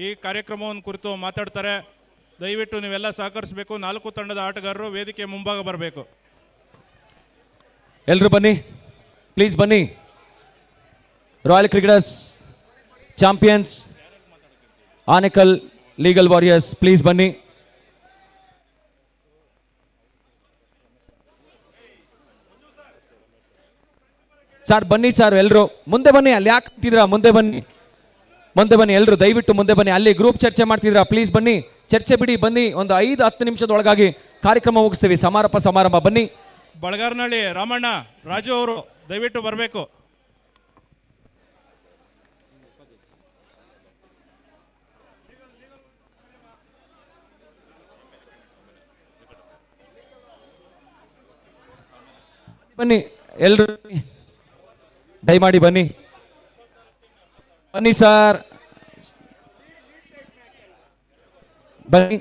ಈ ಕಾರ್ಯಕ್ರಮವನ್ನು ಕುರಿತು ಮಾತಾಡ್ತಾರೆ. ದಯವಿಟ್ಟು ನೀವೆಲ್ಲ ಸಹಕರಿಸಬೇಕು. 4 ತಂಡದ ಆಟಗಾರರು ವೇದಿಕೆ ಮುಂಭಾಗ ಬರಬೇಕು. ಎಲ್ಲರೂ ಬನ್ನಿ, ಪ್ಲೀಸ್ ಬನ್ನಿ. Royal cricketers champions Anekal legal warriors please ಬನ್ನಿ. ಸರ್ ಬನ್ನಿ ಸರ್, ಎಲ್ಲರೂ ಮುಂದೆ ಬನ್ನಿ. ಅಲ್ಲಿ ಯಾಕೆ ಕೂತಿದ್ದೀರಾ? ಮುಂದೆ ಬನ್ನಿ, ಮುಂದೆ ಬನ್ನಿ ಎಲ್ಲರೂ, ದಯವಿಟ್ಟು ಮುಂದೆ ಬನ್ನಿ. ಅಲ್ಲಿ ಗ್ರೂಪ್ ಚರ್ಚೆ ಮಾಡ್ತಿದ್ದೀರಾ, ಪ್ಲೀಸ್ ಬನ್ನಿ. ಚರ್ಚೆ ಬಿಡಿ, ಬನ್ನಿ. ಒಂದು 5-10 ನಿಮಿಷದೊಳಗಾಗಿ ಕಾರ್ಯಕ್ರಮ ಮುಗಿಸ್ತೀವಿ. ಸಮಾರಂಭ ಬನ್ನಿ. ಬಳಗಾರನಹಳ್ಳಿ ರಾಮಣ್ಣ, ರಾಜು ಅವರು ದಯವಿಟ್ಟು ಬರಬೇಕು. ಬನ್ನಿ ಎಲ್ಲರೂ, ದಯಮಾಡಿ ಬನ್ನಿ. ಬನ್ನಿ ಸರ್, ಬನ್ನಿ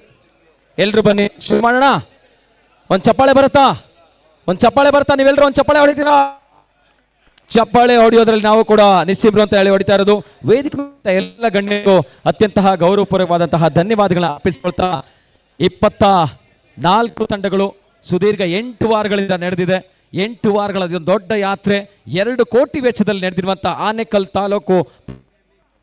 ಎಲ್ರು ಬನ್ನಿ. ಶುರು ಮಾಡೋಣ. ಒಂದು ಚಪ್ಪಾಳೆ ಬರುತ್ತಾ? ನೀವೆಲ್ಲರೂ ಒಂದು ಚಪ್ಪಾಳೆ ಹೊಡಿತೀರಾ? ಚಪ್ಪಾಳೆ ಹೊಡೆಯೋದ್ರಲ್ಲಿ ನಾವು ಕೂಡ ನಿಸ್ಸಿಬ್ರು ಅಂತ ಹೇಳಿ ಹೊಡಿತಾ ಇರೋದು. ವೇದಿಕೆ ಎಲ್ಲ ಗಣ್ಯರು ಅತ್ಯಂತ ಗೌರವಪೂರ್ವಕವಾದಂತಹ ಧನ್ಯವಾದಗಳನ್ನ ಅರ್ಪಿಸಿಕೊಳ್ತಾ 24 ತಂಡಗಳು ಸುದೀರ್ಘ 8 ವಾರಗಳಿಂದ ನಡೆದಿದೆ. 8 ವಾರಗಳ ದೊಡ್ಡ ಯಾತ್ರೆ, 2 ಕೋಟಿ ವೆಚ್ಚದಲ್ಲಿ ನಡೆದಿರುವಂಥ ಆನೇಕಲ್ ತಾಲೂಕು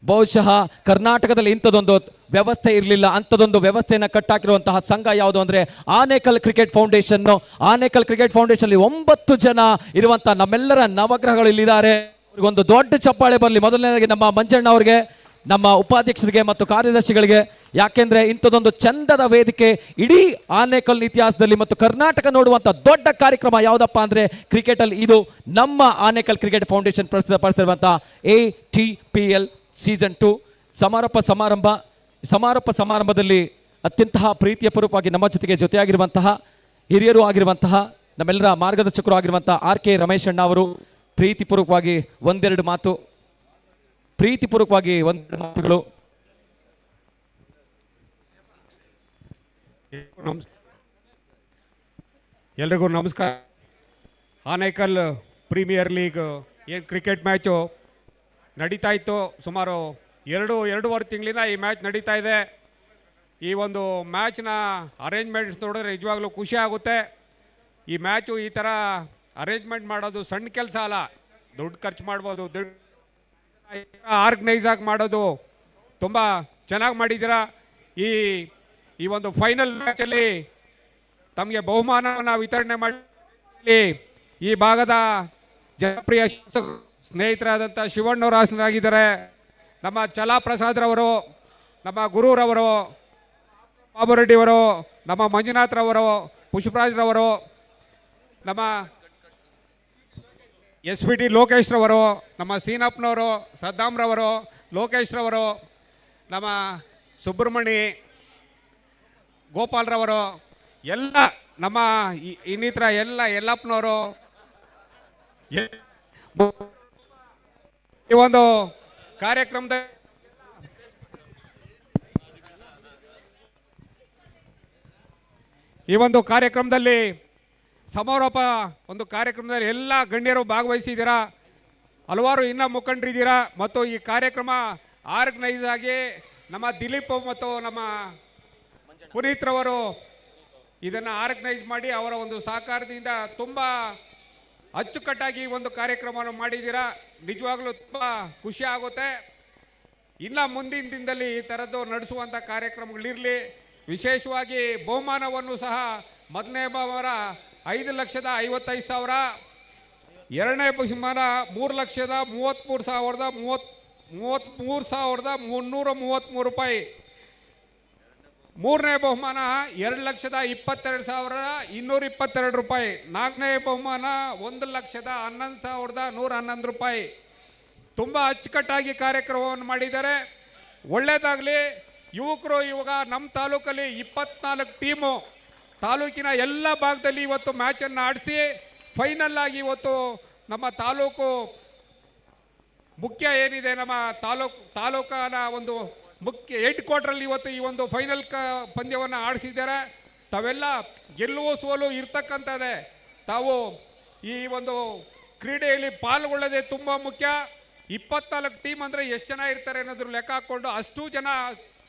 ಬಹುಶಃ ಕರ್ನಾಟಕದಲ್ಲಿ ಇಂಥದೊಂದು ವ್ಯವಸ್ಥೆ ಇರಲಿಲ್ಲ. ಅಂಥದೊಂದು ವ್ಯವಸ್ಥೆಯನ್ನು ಕಟ್ಟಾಕಿರುವಂತಹ ಸಂಘ ಯಾವುದು ಅಂದರೆ Anekal cricket foundation. Anekal cricket foundation 9 ಜನ ಇರುವಂಥ ನಮ್ಮೆಲ್ಲರ ನವಗ್ರಹಗಳು ಇಲ್ಲಿದ್ದಾರೆ. ಒಂದು ದೊಡ್ಡ ಚಪ್ಪಾಳೆ ಬರಲಿ. ಮೊದಲನೇದಾಗಿ ನಮ್ಮ ಮಂಜಣ್ಣ ಅವರಿಗೆ, ನಮ್ಮ ಉಪಾಧ್ಯಕ್ಷರಿಗೆ ಮತ್ತು ಕಾರ್ಯದರ್ಶಿಗಳಿಗೆ. ಯಾಕೆಂದ್ರೆ ಇಂಥದೊಂದು ಚಂದದ ವೇದಿಕೆ ಇಡೀ ಆನೇಕಲ್ ಇತಿಹಾಸದಲ್ಲಿ ಮತ್ತು ಕರ್ನಾಟಕ ನೋಡುವಂಥ ದೊಡ್ಡ ಕಾರ್ಯಕ್ರಮ ಯಾವುದಪ್ಪ ಅಂದರೆ ಕ್ರಿಕೆಟಲ್ಲಿ ಇದು ನಮ್ಮ ಆನೇಕಲ್ ಕ್ರಿಕೆಟ್ ಫೌಂಡೇಶನ್ ಪ್ರಸ್ತುತಪಡಿಸಿರುವಂಥ ATPL ಸೀಸನ್ 2 ಸಮಾರೋಪ ಸಮಾರಂಭದಲ್ಲಿ ಅತ್ಯಂತ ಪ್ರೀತಿಯ ಪೂರ್ವಕವಾಗಿ ನಮ್ಮ ಜೊತೆಯಾಗಿರುವಂತಹ ಹಿರಿಯರು ಆಗಿರುವಂತಹ ನಮ್ಮೆಲ್ಲರ ಮಾರ್ಗದರ್ಶಕರು ಆಗಿರುವಂಥ RK ರಮೇಶ್ ಅಣ್ಣ ಅವರು ಪ್ರೀತಿಪೂರ್ವಕವಾಗಿ ಒಂದೆರಡು ಮಾತುಗಳು. ಎಲ್ರಿಗೂ ನಮಸ್ಕಾರ. ಆನೇಕಲ್ ಪ್ರೀಮಿಯರ್ ಲೀಗ್ ಏನು ಕ್ರಿಕೆಟ್ ಮ್ಯಾಚು ನಡೀತಾ ಇತ್ತು. ಸುಮಾರು ಎರಡೂವರೆ ತಿಂಗಳಿಂದ ಈ ಮ್ಯಾಚ್ ನಡೀತಾ ಇದೆ. ಈ ಒಂದು ಮ್ಯಾಚ್ನ ಅರೇಂಜ್ಮೆಂಟ್ಸ್ ನೋಡಿದ್ರೆ ನಿಜವಾಗ್ಲೂ ಖುಷಿ ಆಗುತ್ತೆ. ಈ ಮ್ಯಾಚು ಈ ಥರ ಅರೇಂಜ್ಮೆಂಟ್ ಮಾಡೋದು ಸಣ್ಣ ಕೆಲಸ ಅಲ್ಲ. ದುಡ್ಡು ಖರ್ಚು ಮಾಡ್ಬೋದು, ಆರ್ಗನೈಸ್ ಆಗಿ ಮಾಡೋದು ತುಂಬ ಚೆನ್ನಾಗಿ ಮಾಡಿದ್ದೀರಾ. ಈ ಒಂದು ಫೈನಲ್ ಮ್ಯಾಚಲ್ಲಿ ತಮಗೆ ಬಹುಮಾನವನ್ನು ವಿತರಣೆ ಮಾಡಿ ಈ ಭಾಗದ ಜನಪ್ರಿಯ ಸ್ನೇಹಿತರಾದಂಥ ಶಿವಣ್ಣವರು ಹಾಸನರಾಗಿದ್ದಾರೆ. ನಮ್ಮ ಚಲಾಪ್ರಸಾದ್ರವರು, ನಮ್ಮ ಗುರುರವರು, ಬಾಬುರೆಡ್ಡಿಯವರು, ನಮ್ಮ ಮಂಜುನಾಥ್ರವರು, ಪುಷ್ಪರಾಜ್ರವರು, ನಮ್ಮ SPT ಲೋಕೇಶ್ರವರು, ನಮ್ಮ ಸೀನಪ್ಪನವರು, ಸದ್ದಾಮ್ರವರು, ಲೋಕೇಶ್ರವರು, ನಮ್ಮ ಸುಬ್ರಹ್ಮಣಿ ಗೋಪಾಲ್ರವರು, ಎಲ್ಲ ನಮ್ಮ ಇನ್ನಿತರ ಯಲ್ಲಪ್ಪನವರು, ಈ ಒಂದು ಕಾರ್ಯಕ್ರಮದಲ್ಲಿ ಸಮಾರೋಪ ಒಂದು ಕಾರ್ಯಕ್ರಮದಲ್ಲಿ ಎಲ್ಲ ಗಣ್ಯರು ಭಾಗವಹಿಸಿದ್ದೀರಾ. ಹಲವಾರು ಇನ್ನೂ ಮುಖಂಡರಿದ್ದೀರಾ. ಮತ್ತು ಈ ಕಾರ್ಯಕ್ರಮ ಆರ್ಗನೈಸ್ ಆಗಿ ನಮ್ಮ ದಿಲೀಪ್ ಮತ್ತು ನಮ್ಮ ಪುನೀತ್ರವರು ಇದನ್ನು ಆರ್ಗನೈಸ್ ಮಾಡಿ ಅವರ ಒಂದು ಸಹಕಾರದಿಂದ ತುಂಬ ಅಚ್ಚುಕಟ್ಟಾಗಿ ಒಂದು ಕಾರ್ಯಕ್ರಮವನ್ನು ಮಾಡಿದ್ದೀರಾ. ನಿಜವಾಗ್ಲೂ ತುಂಬ ಖುಷಿ ಆಗುತ್ತೆ. ಇನ್ನು ಮುಂದಿನ ದಿನದಲ್ಲಿ ಈ ಥರದ್ದು ನಡೆಸುವಂಥ ಕಾರ್ಯಕ್ರಮಗಳಿರಲಿ. ವಿಶೇಷವಾಗಿ ಬಹುಮಾನವನ್ನು ಸಹ ಮೊದಲನೇ ಬಹುಮಾನ 5,55,000, ಎರಡನೇ ಬಹುಮಾನ 3,33,333 ರೂಪಾಯಿ, ಮೂರನೇ ಬಹುಮಾನ 2,22,222 ರೂಪಾಯಿ, ನಾಲ್ಕನೇ ಬಹುಮಾನ 1,11,111 ರೂಪಾಯಿ. ತುಂಬ ಅಚ್ಚುಕಟ್ಟಾಗಿ ಕಾರ್ಯಕ್ರಮವನ್ನು ಮಾಡಿದ್ದಾರೆ. ಒಳ್ಳೆಯದಾಗಲಿ. ಯುವಕರು ಇವಾಗ ನಮ್ಮ ತಾಲೂಕಲ್ಲಿ 24 ಟೀಮು ತಾಲೂಕಿನ ಎಲ್ಲ ಭಾಗದಲ್ಲಿ ಇವತ್ತು ಮ್ಯಾಚನ್ನು ಆಡಿಸಿ ಫೈನಲ್ ಆಗಿ ಇವತ್ತು ನಮ್ಮ ತಾಲೂಕು ಮುಖ್ಯ ಏನಿದೆ, ನಮ್ಮ ತಾಲೂಕಿನ ಒಂದು ಮುಖ್ಯ ಹೆಡ್ ಕ್ವಾರ್ಟರಲ್ಲಿ ಇವತ್ತು ಈ ಒಂದು ಫೈನಲ್ ಪಂದ್ಯವನ್ನು ಆಡಿಸಿದ್ದಾರೆ. ತಾವೆಲ್ಲ ಗೆಲ್ಲುವ ಸೋಲು ಇರ್ತಕ್ಕಂಥದ್ದೇ. ತಾವು ಈ ಒಂದು ಕ್ರೀಡೆಯಲ್ಲಿ ಪಾಲ್ಗೊಳ್ಳೋದೇ ತುಂಬ ಮುಖ್ಯ. 24 ಟೀಮ್ ಅಂದರೆ ಎಷ್ಟು ಜನ ಇರ್ತಾರೆ ಅನ್ನೋದ್ರ ಲೆಕ್ಕ ಹಾಕ್ಕೊಂಡು ಅಷ್ಟು ಜನ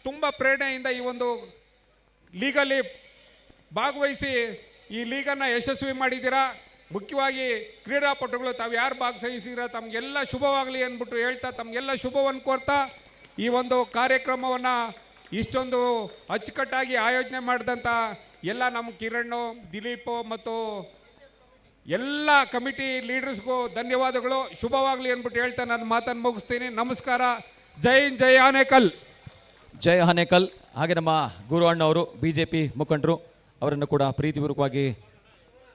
ತುಂಬ ಪ್ರೇರಣೆಯಿಂದ ಈ ಒಂದು ಲೀಗಲ್ಲಿ ಭಾಗವಹಿಸಿ ಈ ಲೀಗನ್ನು ಯಶಸ್ವಿ ಮಾಡಿದ್ದೀರಾ. ಮುಖ್ಯವಾಗಿ ಕ್ರೀಡಾಪಟುಗಳು ತಾವು ಯಾರು ಭಾಗವಹಿಸಿದ್ದೀರಾ ತಮಗೆಲ್ಲ ಶುಭವಾಗಲಿ ಅಂದ್ಬಿಟ್ಟು ಹೇಳ್ತಾ ತಮಗೆಲ್ಲ ಶುಭವನ್ನು ಕೋರ್ತಾ ಈ ಒಂದು ಕಾರ್ಯಕ್ರಮವನ್ನು ಇಷ್ಟೊಂದು ಅಚ್ಚುಕಟ್ಟಾಗಿ ಆಯೋಜನೆ ಮಾಡಿದಂಥ ಎಲ್ಲ ನಮ್ಮ ಕಿರಣ್, ದಿಲೀಪ್ ಮತ್ತು ಎಲ್ಲ ಕಮಿಟಿ ಲೀಡರ್ಸ್ಗೂ ಧನ್ಯವಾದಗಳು. ಶುಭವಾಗಲಿ ಅಂದ್ಬಿಟ್ಟು ಹೇಳ್ತಾ ನಾನು ಮಾತನ್ನು ಮುಗಿಸ್ತೀನಿ. ನಮಸ್ಕಾರ. ಜೈ ಹಿಂದ್, ಜೈ ಆನೇಕಲ್. ಜೈ ಆನೇಕಲ್. ಹಾಗೆ ನಮ್ಮ ಗುರು ಅಣ್ಣವರು BJP ಮುಖಂಡರು, ಅವರನ್ನು ಕೂಡ ಪ್ರೀತಿಪೂರ್ವಕವಾಗಿ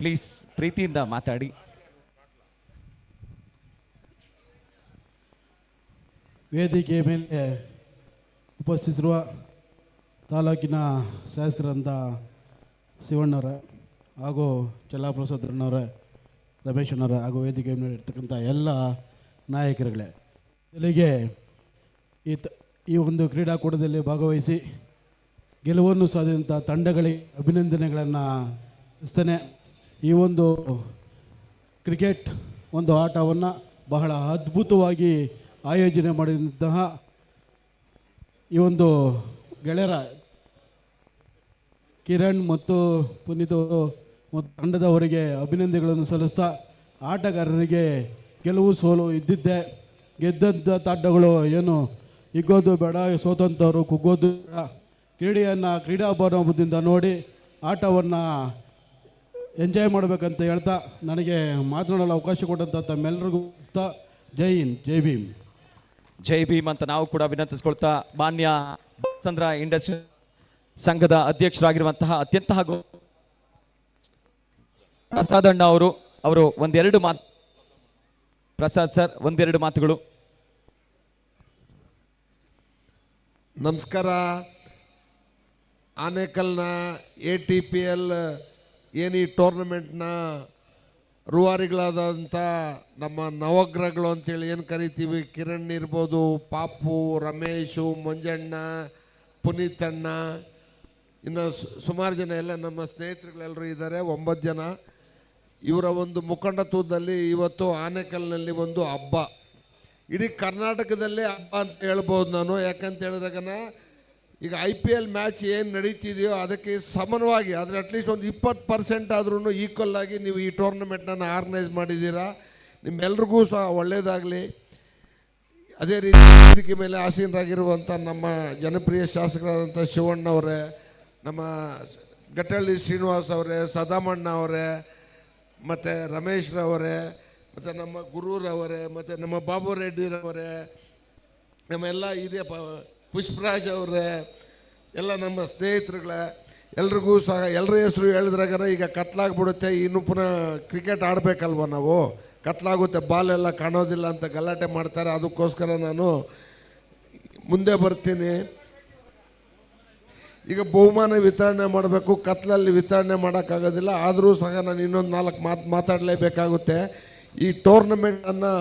ಪ್ಲೀಸ್ ಪ್ರೀತಿಯಿಂದ ಮಾತಾಡಿ. ವೇದಿಕೆ ಮೇಲೆ ಉಪಸ್ಥಿತಿರುವ ತಾಲೂಕಿನ ಶಾಸಕರಂತ ಶಿವಣ್ಣವರೇ ಹಾಗೂ ಚಲ್ಲಾಪ್ರಸಾದ್ರಣ್ಣವರೇ, ರಮೇಶಣ್ಣವರೇ ಹಾಗೂ ವೇದಿಕೆ ಮೇಲೆ ಇರ್ತಕ್ಕಂಥ ಎಲ್ಲ ನಾಯಕರುಗಳೇ, ಇಲ್ಲಿಗೆ ಈ ಒಂದು ಕ್ರೀಡಾಕೂಟದಲ್ಲಿ ಭಾಗವಹಿಸಿ ಗೆಲುವನ್ನು ಸಾಧಿಸಿದಂಥ ತಂಡಗಳಿಗೆ ಅಭಿನಂದನೆಗಳನ್ನು ಸಲ್ಲಿಸ್ತೇನೆ. ಈ ಒಂದು ಕ್ರಿಕೆಟ್ ಒಂದು ಆಟವನ್ನು ಬಹಳ ಅದ್ಭುತವಾಗಿ ಆಯೋಜನೆ ಮಾಡಿದಂತಹ ಈ ಒಂದು ಗೆಳೆಯರ ಕಿರಣ್ ಮತ್ತು ಪುನೀತ್ ಮತ್ತು ತಂಡದವರಿಗೆ ಅಭಿನಂದನೆಗಳನ್ನು ಸಲ್ಲಿಸ್ತಾ, ಆಟಗಾರರಿಗೆ ಗೆಲುವು ಸೋಲು ಇದ್ದಿದ್ದೆ. ಗೆದ್ದಂಥ ತಂಡಗಳು ಏನು ಹಿಗ್ಗೋದು ಬೇಡ, ಸೋತಂಥವರು ಕುಗ್ಗೋದು ಬೇಡ, ಕ್ರೀಡೆಯನ್ನು ಕ್ರೀಡಾಭಾವದಿಂದ ನೋಡಿ ಆಟವನ್ನು ಎಂಜಾಯ್ ಮಾಡಬೇಕಂತ ಹೇಳ್ತಾ ನನಗೆ ಮಾತನಾಡಲು ಅವಕಾಶ ಕೊಟ್ಟಂಥ ತಮ್ಮೆಲ್ಲರಿಗೂ ಜೈ ಹಿಂದ್, ಜೈ ಭೀಮ್. ಜೈ ಭೀಮ್ ಅಂತ ನಾವು ಕೂಡ ವಿನಂತಿಸ್ಕೊಳ್ತಾ, ಮಾನ್ಯ ಚಂದ್ರ ಇಂಡಸ್ಟ್ರಿ ಸಂಘದ ಅಧ್ಯಕ್ಷರಾಗಿರುವಂತಹ ಅತ್ಯಂತ ಹಾಗೂ ಪ್ರಸಾದ್ ಅಣ್ಣ ಅವರು ಒಂದೆರಡು ಮಾತು. ಪ್ರಸಾದ್ ಸರ್, ಒಂದೆರಡು ಮಾತುಗಳು. ನಮಸ್ಕಾರ. ಆನೇಕಲ್ನ ATPL ಏನು ಈ ಟೂರ್ನಮೆಂಟ್ನ ರೂವಾರಿಗಳಾದಂಥ ನಮ್ಮ ನವಗ್ರಹಗಳು ಅಂತೇಳಿ ಏನು ಕರಿತೀವಿ, ಕಿರಣ್ ಇರ್ಬೋದು, ಪಾಪು, ರಮೇಶು, ಮಂಜಣ್ಣ, ಪುನೀತಣ್ಣ, ಇನ್ನು ಸುಮಾರು ಜನ ಎಲ್ಲ ನಮ್ಮ ಸ್ನೇಹಿತರುಗಳೆಲ್ಲರೂ ಇದ್ದಾರೆ, 9 ಜನ. ಇವರ ಒಂದು ಮುಖಂಡತ್ವದಲ್ಲಿ ಇವತ್ತು ಆನೇಕಲ್ನಲ್ಲಿ ಒಂದು ಹಬ್ಬ, ಇಡೀ ಕರ್ನಾಟಕದಲ್ಲೇ ಹಬ್ಬ ಅಂತ ಹೇಳ್ಬೋದು ನಾನು. ಯಾಕಂತ ಹೇಳಿದ್ರಾಗನ ಈಗ IPL ಮ್ಯಾಚ್ ಏನು ನಡೀತಿದೆಯೋ ಅದಕ್ಕೆ ಸಮಾನವಾಗಿ, ಆದರೆ ಅಟ್ಲೀಸ್ಟ್ ಒಂದು 20% ಆದ್ರೂ ಈಕ್ವಲ್ ಆಗಿ ನೀವು ಈ ಟೂರ್ನಮೆಂಟನ್ನು ಆರ್ಗನೈಸ್ ಮಾಡಿದ್ದೀರಾ. ನಿಮ್ಮೆಲ್ರಿಗೂ ಸಹ ಒಳ್ಳೆಯದಾಗಲಿ. ಅದೇ ರೀತಿ ವೇದಿಕೆ ಮೇಲೆ ಆಸೀನರಾಗಿರುವಂಥ ನಮ್ಮ ಜನಪ್ರಿಯ ಶಾಸಕರಾದಂಥ ಶಿವಣ್ಣವರೇ, ನಮ್ಮ ಗಟ್ಟಳ್ಳಿ ಶ್ರೀನಿವಾಸ್ ಅವರೇ, ಸದಾಮಣ್ಣ ಅವರೇ, ಮತ್ತು ರಮೇಶ್ರವರೇ, ಮತ್ತು ನಮ್ಮ ಗುರೂರವರೇ, ಮತ್ತು ನಮ್ಮ ಬಾಬು ರೆಡ್ಡಿರವರೇ, ನಮ್ಮೆಲ್ಲ ಹಿರಿಯ ಪುಷ್ಪರಾಜ್ ಅವರೇ, ಎಲ್ಲ ನಮ್ಮ ಸ್ನೇಹಿತರುಗಳೇ, ಎಲ್ರಿಗೂ ಸಹ ಎಲ್ಲರ ಹೆಸರು ಹೇಳಿದ್ರಾಗ ಈಗ ಕತ್ಲಾಗ್ಬಿಡುತ್ತೆ. ಇನ್ನು ಪುನಃ ಕ್ರಿಕೆಟ್ ಆಡಬೇಕಲ್ವ ನಾವು, ಕತ್ಲಾಗುತ್ತೆ, ಬಾಲೆಲ್ಲ ಕಾಣೋದಿಲ್ಲ ಅಂತ ಗಲಾಟೆ ಮಾಡ್ತಾರೆ. ಅದಕ್ಕೋಸ್ಕರ ನಾನು ಮುಂದೆ ಬರ್ತೀನಿ. ಈಗ ಬಹುಮಾನ ವಿತರಣೆ ಮಾಡಬೇಕು, ಕತ್ಲಲ್ಲಿ ವಿತರಣೆ ಮಾಡೋಕ್ಕಾಗೋದಿಲ್ಲ. ಆದರೂ ಸಹ ನಾನು ಇನ್ನೊಂದು 4 ಮಾತಾಡಲೇಬೇಕಾಗುತ್ತೆ. ಈ ಟೂರ್ನಮೆಂಟನ್ನು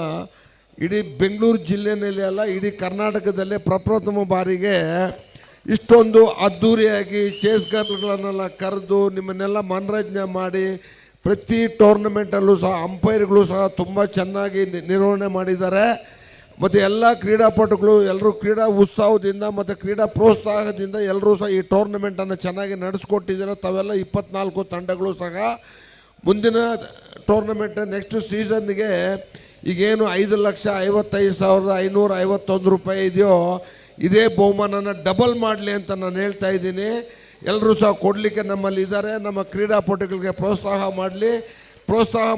ಇಡೀ ಬೆಂಗಳೂರು ಜಿಲ್ಲೆಯಲ್ಲಿ ಅಲ್ಲ, ಇಡೀ ಕರ್ನಾಟಕದಲ್ಲೇ ಪ್ರಪ್ರಥಮ ಬಾರಿಗೆ ಇಷ್ಟೊಂದು ಅದ್ಧೂರಿಯಾಗಿ ಚೇಸ್ಗರ್ಗಳನ್ನೆಲ್ಲ ಕರೆದು ನಿಮ್ಮನ್ನೆಲ್ಲ ಮನರಂಜನೆ ಮಾಡಿ, ಪ್ರತಿ ಟೂರ್ನಮೆಂಟಲ್ಲೂ ಸಹ ಅಂಪೈರ್ಗಳು ಸಹ ತುಂಬ ಚೆನ್ನಾಗಿ ನಿರ್ವಹಣೆ ಮಾಡಿದ್ದಾರೆ. ಮತ್ತು ಎಲ್ಲ ಕ್ರೀಡಾಪಟುಗಳು ಎಲ್ಲರೂ ಕ್ರೀಡಾ ಉತ್ಸಾಹದಿಂದ ಮತ್ತು ಕ್ರೀಡಾ ಪ್ರೋತ್ಸಾಹದಿಂದ ಎಲ್ಲರೂ ಸಹ ಈ ಟೂರ್ನಮೆಂಟನ್ನು ಚೆನ್ನಾಗಿ ನಡೆಸ್ಕೊಟ್ಟಿದ್ದಾರೆ. ತಾವೆಲ್ಲ 24 ತಂಡಗಳು ಸಹ ಮುಂದಿನ ಟೂರ್ನಮೆಂಟ್ ನೆಕ್ಸ್ಟ್ ಸೀಸನ್ಗೆ ಈಗೇನು 5,55,551 ರೂಪಾಯಿ ಇದೆಯೋ ಇದೇ ಬಹುಮಾನನ ಡಬಲ್ ಮಾಡಲಿ ಅಂತ ನಾನು ಹೇಳ್ತಾ ಇದ್ದೀನಿ. ಎಲ್ಲರೂ ಸಹ ಕೊಡಲಿಕ್ಕೆ ನಮ್ಮಲ್ಲಿ ಇದ್ದಾರೆ. ನಮ್ಮ ಕ್ರೀಡಾಪಟುಗಳಿಗೆ ಪ್ರೋತ್ಸಾಹ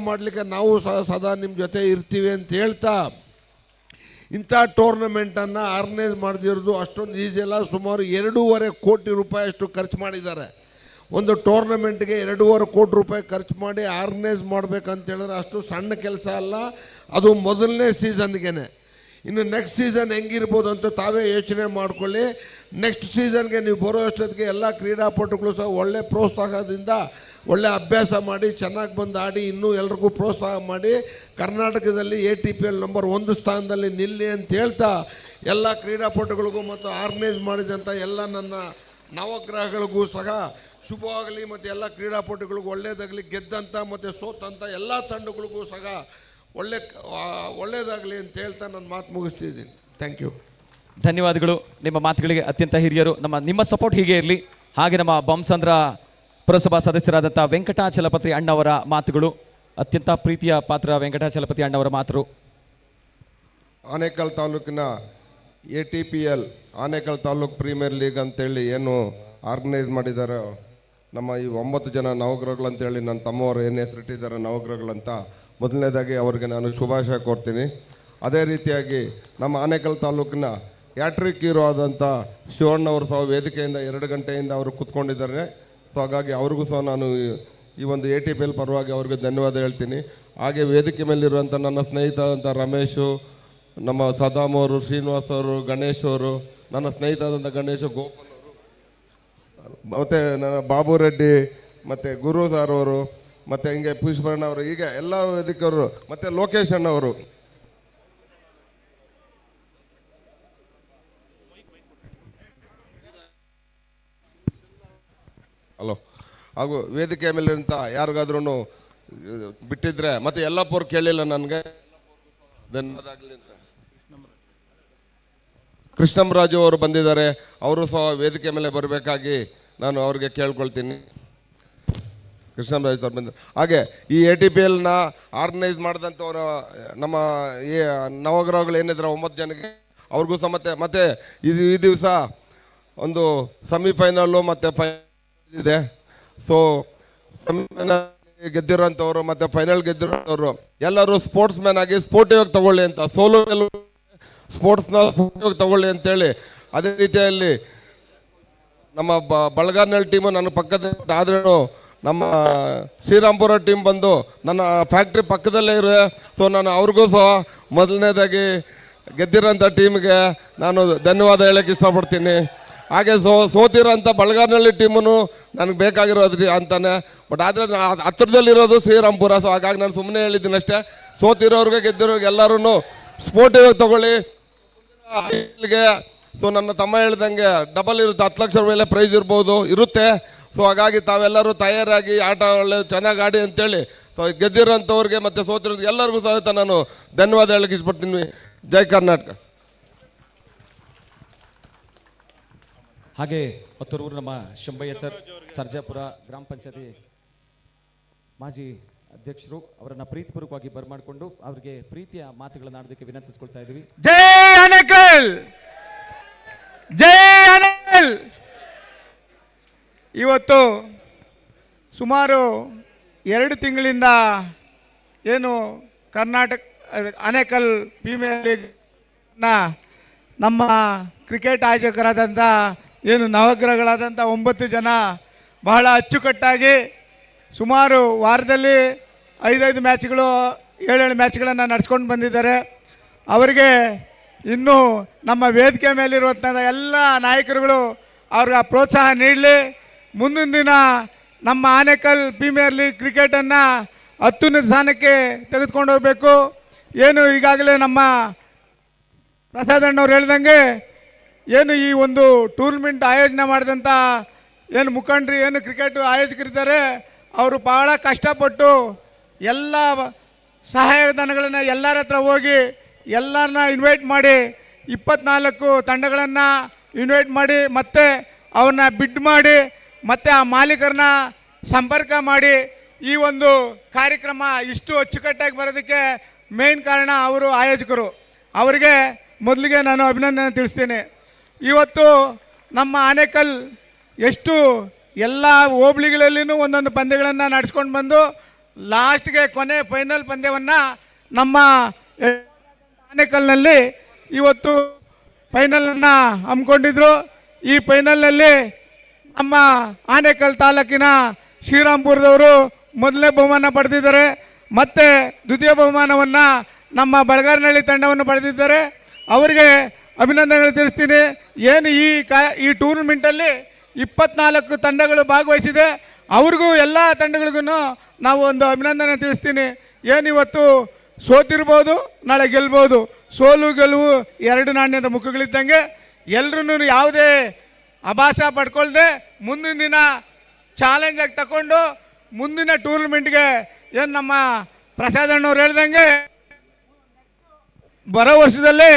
ಮಾಡಲಿಕ್ಕೆ ನಾವು ಸಹ ಸದಾ ನಿಮ್ಮ ಜೊತೆ ಇರ್ತೀವಿ ಅಂತ ಹೇಳ್ತಾ, ಇಂಥ ಟೂರ್ನಮೆಂಟನ್ನು ಆರ್ಗನೈಸ್ ಮಾಡದಿರೋದು ಅಷ್ಟೊಂದು ಈಸಿ ಅಲ್ಲ. ಸುಮಾರು 2.5 ಕೋಟಿ ರೂಪಾಯಿ ಅಷ್ಟು ಖರ್ಚು ಮಾಡಿದ್ದಾರೆ. ಒಂದು ಟೂರ್ನಮೆಂಟ್ಗೆ 2.5 ಕೋಟಿ ರೂಪಾಯಿ ಖರ್ಚು ಮಾಡಿ ಆರ್ಗನೈಸ್ ಮಾಡಬೇಕಂತ ಹೇಳಿದ್ರೆ ಅಷ್ಟು ಸಣ್ಣ ಕೆಲಸ ಅಲ್ಲ. ಅದು ಮೊದಲನೇ ಸೀಸನ್ಗೆ. ಇನ್ನು ನೆಕ್ಸ್ಟ್ ಸೀಸನ್ ಹೆಂಗಿರ್ಬೋದು ಅಂತ ತಾವೇ ಯೋಚನೆ ಮಾಡ್ಕೊಳ್ಳಿ. ನೆಕ್ಸ್ಟ್ ಸೀಸನ್ಗೆ ನೀವು ಬರೋ ಅಷ್ಟೊತ್ತಿಗೆ ಎಲ್ಲ ಕ್ರೀಡಾಪಟುಗಳು ಸಹ ಒಳ್ಳೆ ಪ್ರೋತ್ಸಾಹದಿಂದ ಒಳ್ಳೆ ಅಭ್ಯಾಸ ಮಾಡಿ ಚೆನ್ನಾಗಿ ಬಂದು ಆಡಿ ಇನ್ನೂ ಎಲ್ರಿಗೂ ಪ್ರೋತ್ಸಾಹ ಮಾಡಿ ಕರ್ನಾಟಕದಲ್ಲಿ ATPL ನಂಬರ್ 1 ಸ್ಥಾನದಲ್ಲಿ ನಿಲ್ಲಿ ಅಂತ ಹೇಳ್ತಾ, ಎಲ್ಲ ಕ್ರೀಡಾಪಟುಗಳಿಗೂ ಮತ್ತು ಆರ್ಗನೈಸ್ ಮಾಡಿದಂಥ ಎಲ್ಲ ನನ್ನ ನವಗ್ರಹಗಳಿಗೂ ಸಹ ಶುಭವಾಗಲಿ. ಮತ್ತು ಎಲ್ಲ ಕ್ರೀಡಾಪಟುಗಳಿಗೂ ಒಳ್ಳೆಯದಾಗಲಿ. ಗೆದ್ದಂಥ ಮತ್ತು ಸೋತಂಥ ಎಲ್ಲ ತಂಡಗಳಿಗೂ ಸಹ ಒಳ್ಳೆಯದಾಗಲಿ ಅಂತ ಹೇಳ್ತಾ ನನ್ನ ಮಾತು ಮುಗಿಸ್ತಿದ್ದೀನಿ. Thank you. ಧನ್ಯವಾದಗಳು. ನಿಮ್ಮ ಮಾತುಗಳಿಗೆ ಅತ್ಯಂತ ಹಿರಿಯರು. ನಿಮ್ಮ ಸಪೋರ್ಟ್ ಹೀಗೆ ಇರಲಿ. ಹಾಗೆ ನಮ್ಮ ಬೊಮ್ಮಸಂದ್ರ ಪುರಸಭಾ ಸದಸ್ಯರಾದಂಥ ವೆಂಕಟಾಚಲಪತಿ ಅಣ್ಣವರ ಮಾತುಗಳು, ಅತ್ಯಂತ ಪ್ರೀತಿಯ ಪಾತ್ರ ವೆಂಕಟಾಚಲಪತಿ ಅಣ್ಣವರ ಮಾತುಗಳು. ಆನೇಕಲ್ ತಾಲೂಕಿನ ATPL Anekal taluk premier league ಅಂತೇಳಿ ಏನು ಆರ್ಗನೈಸ್ ಮಾಡಿದ್ದಾರೆ, ನಮ್ಮ ಈ 9 ಜನ ನವಗ್ರಹಗಳಂತೇಳಿ ನನ್ನ ತಮ್ಮವರು ಏನು ಹೆಸರಿಟ್ಟಿದ್ದಾರೆ ನವಗ್ರಹಗಳಂತ, ಮೊದಲನೇದಾಗಿ ಅವ್ರಿಗೆ ನಾನು ಶುಭಾಶಯ ಕೋರ್ತೀನಿ. ಅದೇ ರೀತಿಯಾಗಿ ನಮ್ಮ ಆನೇಕಲ್ ತಾಲೂಕಿನ ಯಾಟ್ರಿಕ್ ಹೀರೋ ಆದಂಥ ಶಿವಣ್ಣವರು ಸಹ ವೇದಿಕೆಯಿಂದ 2 ಗಂಟೆಯಿಂದ ಅವರು ಕೂತ್ಕೊಂಡಿದ್ದಾರೆ. ಸೊ ಹಾಗಾಗಿ ಅವ್ರಿಗೂ ಸಹ ನಾನು ಈ ಒಂದು ATPL ಪರವಾಗಿ ಅವ್ರಿಗೆ ಧನ್ಯವಾದ ಹೇಳ್ತೀನಿ. ಹಾಗೆ ವೇದಿಕೆ ಮೇಲಿರುವಂಥ ನನ್ನ ಸ್ನೇಹಿತರಾದಂಥ ರಮೇಶು, ನಮ್ಮ ಸದಾಮ್ ಅವರು, ಶ್ರೀನಿವಾಸ್ ಅವರು, ಗಣೇಶ್ ಅವರು, ನನ್ನ ಸ್ನೇಹಿತರಾದಂಥ ಗಣೇಶ್, ಗೋಪಾಲ್ ಅವರು, ಮತ್ತು ನನ್ನ ಬಾಬು ರೆಡ್ಡಿ, ಮತ್ತು ಗುರು ಸಾರ್ ಅವರು, ಮತ್ತು ಹಿಂಗೆ ಪುಷ್ಪಣ್ಣ ಅವರು, ಹೀಗೆ ಎಲ್ಲ ವೇದಿಕೆಯವರು, ಮತ್ತು ಲೋಕೇಶ್ ಅಣ್ಣವರು, ಹಲೋ, ಹಾಗೂ ವೇದಿಕೆ ಮೇಲಿರುವಂಥ ಯಾರಿಗಾದ್ರೂ ಬಿಟ್ಟಿದ್ರೆ, ಮತ್ತು ಯಲ್ಲಪ್ಪವ್ರು ಕೇಳಿಲ್ಲ ನನಗೆ, ಧನ್ಯವಾದ ಆಗಲಿ ಅಂತ. ಕೃಷ್ಣಂರಾಜು ಅವರು ಬಂದಿದ್ದಾರೆ, ಅವರು ಸಹ ವೇದಿಕೆ ಮೇಲೆ ಬರಬೇಕಾಗಿ ನಾನು ಅವ್ರಿಗೆ ಕೇಳ್ಕೊಳ್ತೀನಿ. ಕೃಷ್ಣಂರಾಜು ಅವ್ರು ಬಂದ ಹಾಗೆ ಈ ATPLನ ಆರ್ಗನೈಸ್ ಮಾಡಿದಂಥವ್ರು ನಮ್ಮ ಈ ನವಗ್ರಹಗಳು ಏನಿದ್ರೆ 9 ಜನಕ್ಕೆ ಅವ್ರಿಗೂ ಸಹ ಮತ್ತೆ ಈ ದಿವಸ ಒಂದು ಸೆಮಿಫೈನಲ್ಲು ಮತ್ತು ಫೈನಲ್ ಇದೆ. ಸೊ ಸೆಮಿಫೈನಲ್ ಗೆದ್ದಿರೋಂಥವ್ರು ಮತ್ತು ಫೈನಲ್ ಗೆದ್ದಿರೋಂಥವ್ರು ಎಲ್ಲರೂ ಸ್ಪೋರ್ಟ್ಸ್ ಮ್ಯಾನ್ ಆಗಿ ಸ್ಪೋರ್ಟಿವ್ ಆಗಿ ತಗೊಳ್ಳಿ ಅಂತ, ಸೋಲೋ ಸ್ಪೋರ್ಟ್ಸ್ನ ಸ್ಪೋರ್ಟಿವ್ ತಗೊಳ್ಳಿ ಅಂತೇಳಿ. ಅದೇ ರೀತಿಯಲ್ಲಿ ನಮ್ಮ ಬಳಗಾರ್ನಳ್ಳಿ ಟೀಮು ನನ್ನ ಪಕ್ಕದ, ಆದ್ರೂ ನಮ್ಮ ಶ್ರೀರಾಮ್ಪುರ ಟೀಮ್ ಬಂದು ನನ್ನ ಫ್ಯಾಕ್ಟ್ರಿ ಪಕ್ಕದಲ್ಲೇ ಇರೋ. ಸೊ ನಾನು ಅವ್ರಿಗೂ ಸಹ ಮೊದಲನೇದಾಗಿ ಗೆದ್ದಿರೋಂಥ ಟೀಮ್ಗೆ ನಾನು ಧನ್ಯವಾದ ಹೇಳೋಕ್ಕೆ ಇಷ್ಟಪಡ್ತೀನಿ. ಹಾಗೆ ಸೋತಿರೋಂಥ ಬಳಗಾರ್ನಳ್ಳಿ ಟೀಮು ನನಗೆ ಬೇಕಾಗಿರೋದ್ರಿ ಅಂತಾನೆ. ಬಟ್ ಆದರೆ ಹತ್ತಿರದಲ್ಲಿರೋದು ಶ್ರೀರಾಮ್ಪುರ. ಸೊ ಹಾಗಾಗಿ ನಾನು ಸುಮ್ಮನೆ ಹೇಳಿದ್ದೀನಿ ಅಷ್ಟೇ. ಸೋತಿರೋರಿಗೆ ಗೆದ್ದಿರೋರಿಗೆ ಎಲ್ಲರೂ ಸ್ಪೋರ್ಟಿವ್ ಆಗಿ ತಗೊಳ್ಳಿ. ಸೊ ನನ್ನ ತಮ್ಮ ಹೇಳ್ದಂಗೆ ಡಬಲ್ ಇರುತ್ತೆ, 10 ಲಕ್ಷ ಮೇಲೆ ಪ್ರೈಸ್ ಇರುತ್ತೆ. ಸೊ ಹಾಗಾಗಿ ತಾವೆಲ್ಲರೂ ತಯಾರಾಗಿ ಆಟ ಒಳ್ಳೆ ಚೆನ್ನಾಗಿ ಆಡಿ ಅಂತೇಳಿ ಸೊ ಗೆದ್ದಿರೋಂಥವ್ರಿಗೆ ಮತ್ತು ಸೋತಿರೋರಿಗೆ ಎಲ್ಲರಿಗೂ ಸಹಿತ ನಾನು ಧನ್ಯವಾದ ಹೇಳಕ್ಕೆ ಇಷ್ಟಪಡ್ತೀನಿ. ಜೈ ಕರ್ನಾಟಕ. ಹಾಗೆ ಹೊತ್ತೂರು ನಮ್ಮ ಶಂಭಯ್ಯ ಸರ್, ಸರ್ಜಾಪುರ ಗ್ರಾಮ ಪಂಚಾಯತಿ ಮಾಜಿ ಅಧ್ಯಕ್ಷರು, ಅವರನ್ನ ಪ್ರೀತಿಪೂರ್ವಕವಾಗಿ ಬರಮಾಡಿಕೊಂಡು ಅವರಿಗೆ ಪ್ರೀತಿಯ ಮಾತುಗಳನ್ನು ಆಡೋದಕ್ಕೆ ವಿನಂತಿಸ್ಕೊಳ್ತಾ ಇದ್ದೀವಿ. ಜೈ ಆನೇಕಲ್, ಜೈ ಆನೇಕಲ್. ಇವತ್ತು ಸುಮಾರು 2 ತಿಂಗಳಿಂದ ಏನು ಕರ್ನಾಟಕ ಆನೇಕಲ್ ಪ್ರೀಮಿಯರ್ ಲೀಗ್ನ ನಮ್ಮ ಕ್ರಿಕೆಟ್ ಆಯೋಜಕರಾದಂಥ ಏನು ನವಗ್ರಹಗಳಾದಂಥ 9 ಜನ ಬಹಳ ಅಚ್ಚುಕಟ್ಟಾಗಿ ಸುಮಾರು ವಾರದಲ್ಲಿ 5 ಮ್ಯಾಚ್ಗಳು 7 ಮ್ಯಾಚ್ಗಳನ್ನು ನಡೆಸ್ಕೊಂಡು ಬಂದಿದ್ದಾರೆ. ಅವರಿಗೆ ಇನ್ನೂ ನಮ್ಮ ವೇದಿಕೆ ಮೇಲಿರುವಂಥ ಎಲ್ಲ ನಾಯಕರುಗಳು ಅವ್ರಿಗೆ ಪ್ರೋತ್ಸಾಹ ನೀಡಲಿ. ಮುಂದಿನ ದಿನ ನಮ್ಮ ಆನೇಕಲ್ ಪ್ರೀಮಿಯರ್ ಲೀಗ್ ಕ್ರಿಕೆಟನ್ನು ಅತ್ಯುನ್ನತ ಸ್ಥಾನಕ್ಕೆ ತೆಗೆದುಕೊಂಡು ಹೋಗಬೇಕು. ಏನು ಈಗಾಗಲೇ ನಮ್ಮ ಪ್ರಸಾದಣ್ಣವ್ರು ಹೇಳ್ದಂಗೆ ಏನು ಈ ಒಂದು ಟೂರ್ನಮೆಂಟ್ ಆಯೋಜನೆ ಮಾಡಿದಂಥ ಏನು ಮುಖಂಡರು ಏನು ಕ್ರಿಕೆಟ್ ಆಯೋಜಕರಿದ್ದಾರೆ, ಅವರು ಭಾಳ ಕಷ್ಟಪಟ್ಟು ಎಲ್ಲ ಸಹಾಯಧನಗಳನ್ನು ಎಲ್ಲರ ಹತ್ರ ಹೋಗಿ ಎಲ್ಲರನ್ನ ಇನ್ವೈಟ್ ಮಾಡಿ 24 ತಂಡಗಳನ್ನು ಇನ್ವೈಟ್ ಮಾಡಿ ಮತ್ತೆ ಅವ್ರನ್ನ ಬಿಡ್ ಮಾಡಿ ಮತ್ತು ಆ ಮಾಲೀಕರನ್ನ ಸಂಪರ್ಕ ಮಾಡಿ ಈ ಒಂದು ಕಾರ್ಯಕ್ರಮ ಇಷ್ಟು ಅಚ್ಚುಕಟ್ಟಾಗಿ ಬರೋದಕ್ಕೆ ಮೇನ್ ಕಾರಣ ಅವರು ಆಯೋಜಕರು. ಅವರಿಗೆ ಮೊದಲಿಗೆ ನಾನು ಅಭಿನಂದನೆ ತಿಳಿಸ್ತೀನಿ. ಇವತ್ತು ನಮ್ಮ ಆನೇಕಲ್ ಎಷ್ಟು ಎಲ್ಲ ಹೋಬಳಿಗಳಲ್ಲಿನೂ ಒಂದೊಂದು ಪಂದ್ಯಗಳನ್ನು ನಡೆಸ್ಕೊಂಡು ಬಂದು ಲಾಸ್ಟ್ಗೆ ಕೊನೆ ಫೈನಲ್ ಪಂದ್ಯವನ್ನು ನಮ್ಮ ಆನೇಕಲ್ನಲ್ಲಿ ಇವತ್ತು ಫೈನಲನ್ನು ಹಮ್ಮಿಕೊಂಡಿದ್ರು. ಈ ಫೈನಲ್ನಲ್ಲಿ ನಮ್ಮ ಆನೇಕಲ್ ತಾಲೂಕಿನ ಶ್ರೀರಾಮ್ಪುರದವರು ಮೊದಲನೇ ಬಹುಮಾನ ಪಡೆದಿದ್ದಾರೆ ಮತ್ತು ದ್ವಿತೀಯ ಬಹುಮಾನವನ್ನು ನಮ್ಮ ಬಳಗಾರ್ನಳ್ಳಿ ತಂಡವನ್ನು ಪಡೆದಿದ್ದಾರೆ. ಅವರಿಗೆ ಅಭಿನಂದನೆಗಳು ತಿಳಿಸ್ತೀನಿ. ಏನು ಈ ಟೂರ್ನಮೆಂಟಲ್ಲಿ 24 ತಂಡಗಳು ಭಾಗವಹಿಸಿದೆ. ಅವ್ರಿಗೂ ಎಲ್ಲ ತಂಡಗಳಿಗೂ ನಾವು ಒಂದು ಅಭಿನಂದನೆ ತಿಳಿಸ್ತೀನಿ. ಏನಿವತ್ತು ಸೋತಿರ್ಬೋದು, ನಾಳೆ ಗೆಲ್ಬೋದು. ಸೋಲು ಗೆಲುವು 2 ನಾಣ್ಯದ ಮುಖಗಳಿದ್ದಂಗೆ. ಎಲ್ಲರೂ ಯಾವುದೇ ಆಭಾಸ ಪಡ್ಕೊಳ್ದೆ ಮುಂದಿನ ದಿನ ಚಾಲೆಂಜಾಗಿ ತಗೊಂಡು ಮುಂದಿನ ಟೂರ್ನಮೆಂಟ್ಗೆ ಏನು ನಮ್ಮ ಪ್ರಸಾದಣ್ಣವ್ರು ಹೇಳ್ದಂಗೆ ಬರೋ ವರ್ಷದಲ್ಲಿ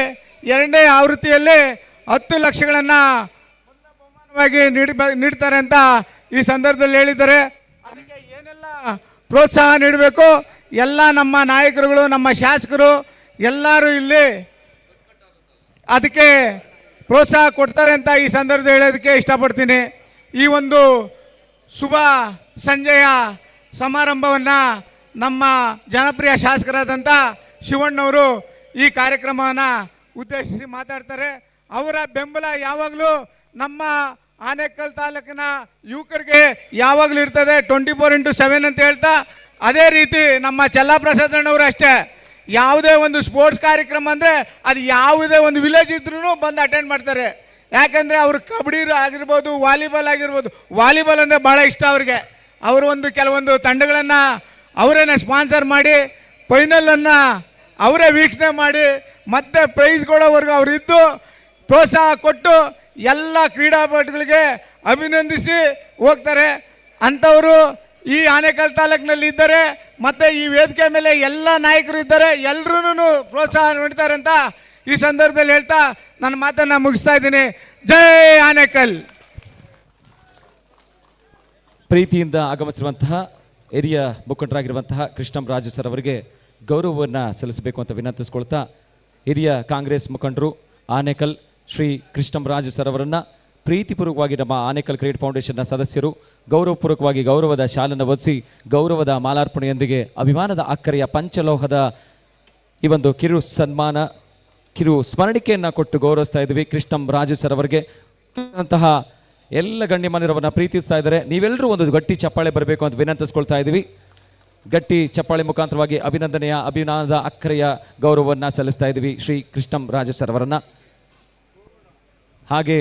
2ನೇ ಆವೃತ್ತಿಯಲ್ಲಿ 10 ಲಕ್ಷಗಳನ್ನು ಬಹುಮಾನವಾಗಿ ನೀಡ್ತಾರೆ ಅಂತ ಈ ಸಂದರ್ಭದಲ್ಲಿ ಹೇಳಿದ್ದಾರೆ. ಅದಕ್ಕೆ ಏನೆಲ್ಲ ಪ್ರೋತ್ಸಾಹ ನೀಡಬೇಕು ಎಲ್ಲ ನಮ್ಮ ನಾಯಕರುಗಳು, ನಮ್ಮ ಶಾಸಕರು ಎಲ್ಲರೂ ಇಲ್ಲಿ ಅದಕ್ಕೆ ಪ್ರೋತ್ಸಾಹ ಕೊಡ್ತಾರೆ ಅಂತ ಈ ಸಂದರ್ಭದಲ್ಲಿ ಹೇಳೋದಕ್ಕೆ ಇಷ್ಟಪಡ್ತೀನಿ. ಈ ಒಂದು ಶುಭ ಸಂಜೆಯ ಸಮಾರಂಭವನ್ನು ನಮ್ಮ ಜನಪ್ರಿಯ ಶಾಸಕರಾದಂಥ ಶಿವಣ್ಣವರು ಈ ಕಾರ್ಯಕ್ರಮವನ್ನು ಉದ್ದೇಶಿಸಿ ಮಾತಾಡ್ತಾರೆ. ಅವರ ಬೆಂಬಲ ಯಾವಾಗಲೂ ನಮ್ಮ ಆನೇಕಲ್ ತಾಲೂಕಿನ ಯುವಕರಿಗೆ ಯಾವಾಗಲೂ ಇರ್ತದೆ, 24x7 ಅಂತ ಹೇಳ್ತಾ. ಅದೇ ರೀತಿ ನಮ್ಮ ಚಲ್ಲಪ್ರಸಾದ್ ಅಣ್ಣವರು ಅಷ್ಟೇ, ಯಾವುದೇ ಒಂದು ಸ್ಪೋರ್ಟ್ಸ್ ಕಾರ್ಯಕ್ರಮ ಅಂದರೆ ಅದು ಯಾವುದೇ ಒಂದು ವಿಲೇಜ್ ಇದ್ರೂ ಬಂದು ಅಟೆಂಡ್ ಮಾಡ್ತಾರೆ. ಯಾಕಂದರೆ ಅವರು ಕಬಡ್ಡಿ ಆಗಿರ್ಬೋದು, ವಾಲಿಬಾಲ್ ಆಗಿರ್ಬೋದು, ವಾಲಿಬಾಲ್ ಅಂದರೆ ಭಾಳ ಇಷ್ಟ ಅವ್ರಿಗೆ. ಅವರು ಕೆಲವೊಂದು ತಂಡಗಳನ್ನು ಅವರೇನೆ ಸ್ಪಾನ್ಸರ್ ಮಾಡಿ ಫೈನಲನ್ನು ಅವರೇ ವೀಕ್ಷಣೆ ಮಾಡಿ ಮತ್ತೆ ಪ್ರೈಸ್ ಕೊಡೋವರೆಗೂ ಅವರಿದ್ದು ಪ್ರೋತ್ಸಾಹ ಕೊಟ್ಟು ಎಲ್ಲ ಕ್ರೀಡಾಪಟುಗಳಿಗೆ ಅಭಿನಂದಿಸಿ ಹೋಗ್ತಾರೆ. ಅಂಥವರು ಈ ಆನೇಕಲ್ ತಾಲೂಕಿನಲ್ಲಿ ಇದ್ದಾರೆ. ಮತ್ತು ಈ ವೇದಿಕೆ ಮೇಲೆ ಎಲ್ಲ ನಾಯಕರು ಇದ್ದಾರೆ, ಎಲ್ಲರೂ ಪ್ರೋತ್ಸಾಹ ನೀಡ್ತಾರೆ ಅಂತ ಈ ಸಂದರ್ಭದಲ್ಲಿ ಹೇಳ್ತಾ ನನ್ನ ಮಾತನ್ನು ಮುಗಿಸ್ತಾ ಇದ್ದೀನಿ. ಜೈ ಆನೇಕಲ್. ಪ್ರೀತಿಯಿಂದ ಆಗಮಿಸಿರುವಂತಹ ಹಿರಿಯ ಮುಖಂಡರಾಗಿರುವಂತಹ ಕೃಷ್ಣರಾಜು ಸರ್ ಅವರಿಗೆ ಗೌರವವನ್ನು ಸಲ್ಲಿಸಬೇಕು ಅಂತ ವಿನಂತಿಸ್ಕೊಳ್ತಾ, ಹಿರಿಯ ಕಾಂಗ್ರೆಸ್ ಮುಖಂಡರು ಆನೇಕಲ್ ಶ್ರೀ ಕೃಷ್ಣರಾಜು ಸರ್ ಅವರನ್ನು ಪ್ರೀತಿಪೂರ್ವಕವಾಗಿ ನಮ್ಮ ಆನೇಕಲ್ ಕ್ರಿಕೆಟ್ ಫೌಂಡೇಶನ್ನ ಸದಸ್ಯರು ಗೌರವಪೂರ್ವಕವಾಗಿ ಗೌರವದ ಶಾಲನ್ನು ಹೊದಿಸಿ ಗೌರವದ ಮಾಲಾರ್ಪಣೆಯೊಂದಿಗೆ ಅಭಿಮಾನದ ಅಕ್ಕರೆಯ ಪಂಚಲೋಹದ ಈ ಒಂದು ಕಿರು ಸ್ಮರಣಿಕೆಯನ್ನು ಕೊಟ್ಟು ಗೌರವಿಸ್ತಾ ಇದ್ದೀವಿ. ಕೃಷ್ಣರಾಜು ಸರ್ ಅವರಿಗೆ ಅಂತಹ ಎಲ್ಲ ಗಣ್ಯಮಾನ್ಯರವನ್ನ ಪ್ರೀತಿಸ್ತಾ ಇದ್ದಾರೆ. ನೀವೆಲ್ಲರೂ ಒಂದು ಗಟ್ಟಿ ಚಪ್ಪಾಳೆ ಬರಬೇಕು ಅಂತ ವಿನಂತಿಸ್ಕೊಳ್ತಾ ಇದ್ದೀವಿ. ಗಟ್ಟಿ ಚಪ್ಪಾಳೆ ಮುಖಾಂತರವಾಗಿ ಅಭಿನಂದದ ಅಕ್ಕರೆಯ ಗೌರವವನ್ನು ಸಲ್ಲಿಸ್ತಾ ಇದ್ದೀವಿ ಶ್ರೀ ಕೃಷ್ಣರಾಜು ಸರ್ ಅವರನ್ನ. ಹಾಗೆ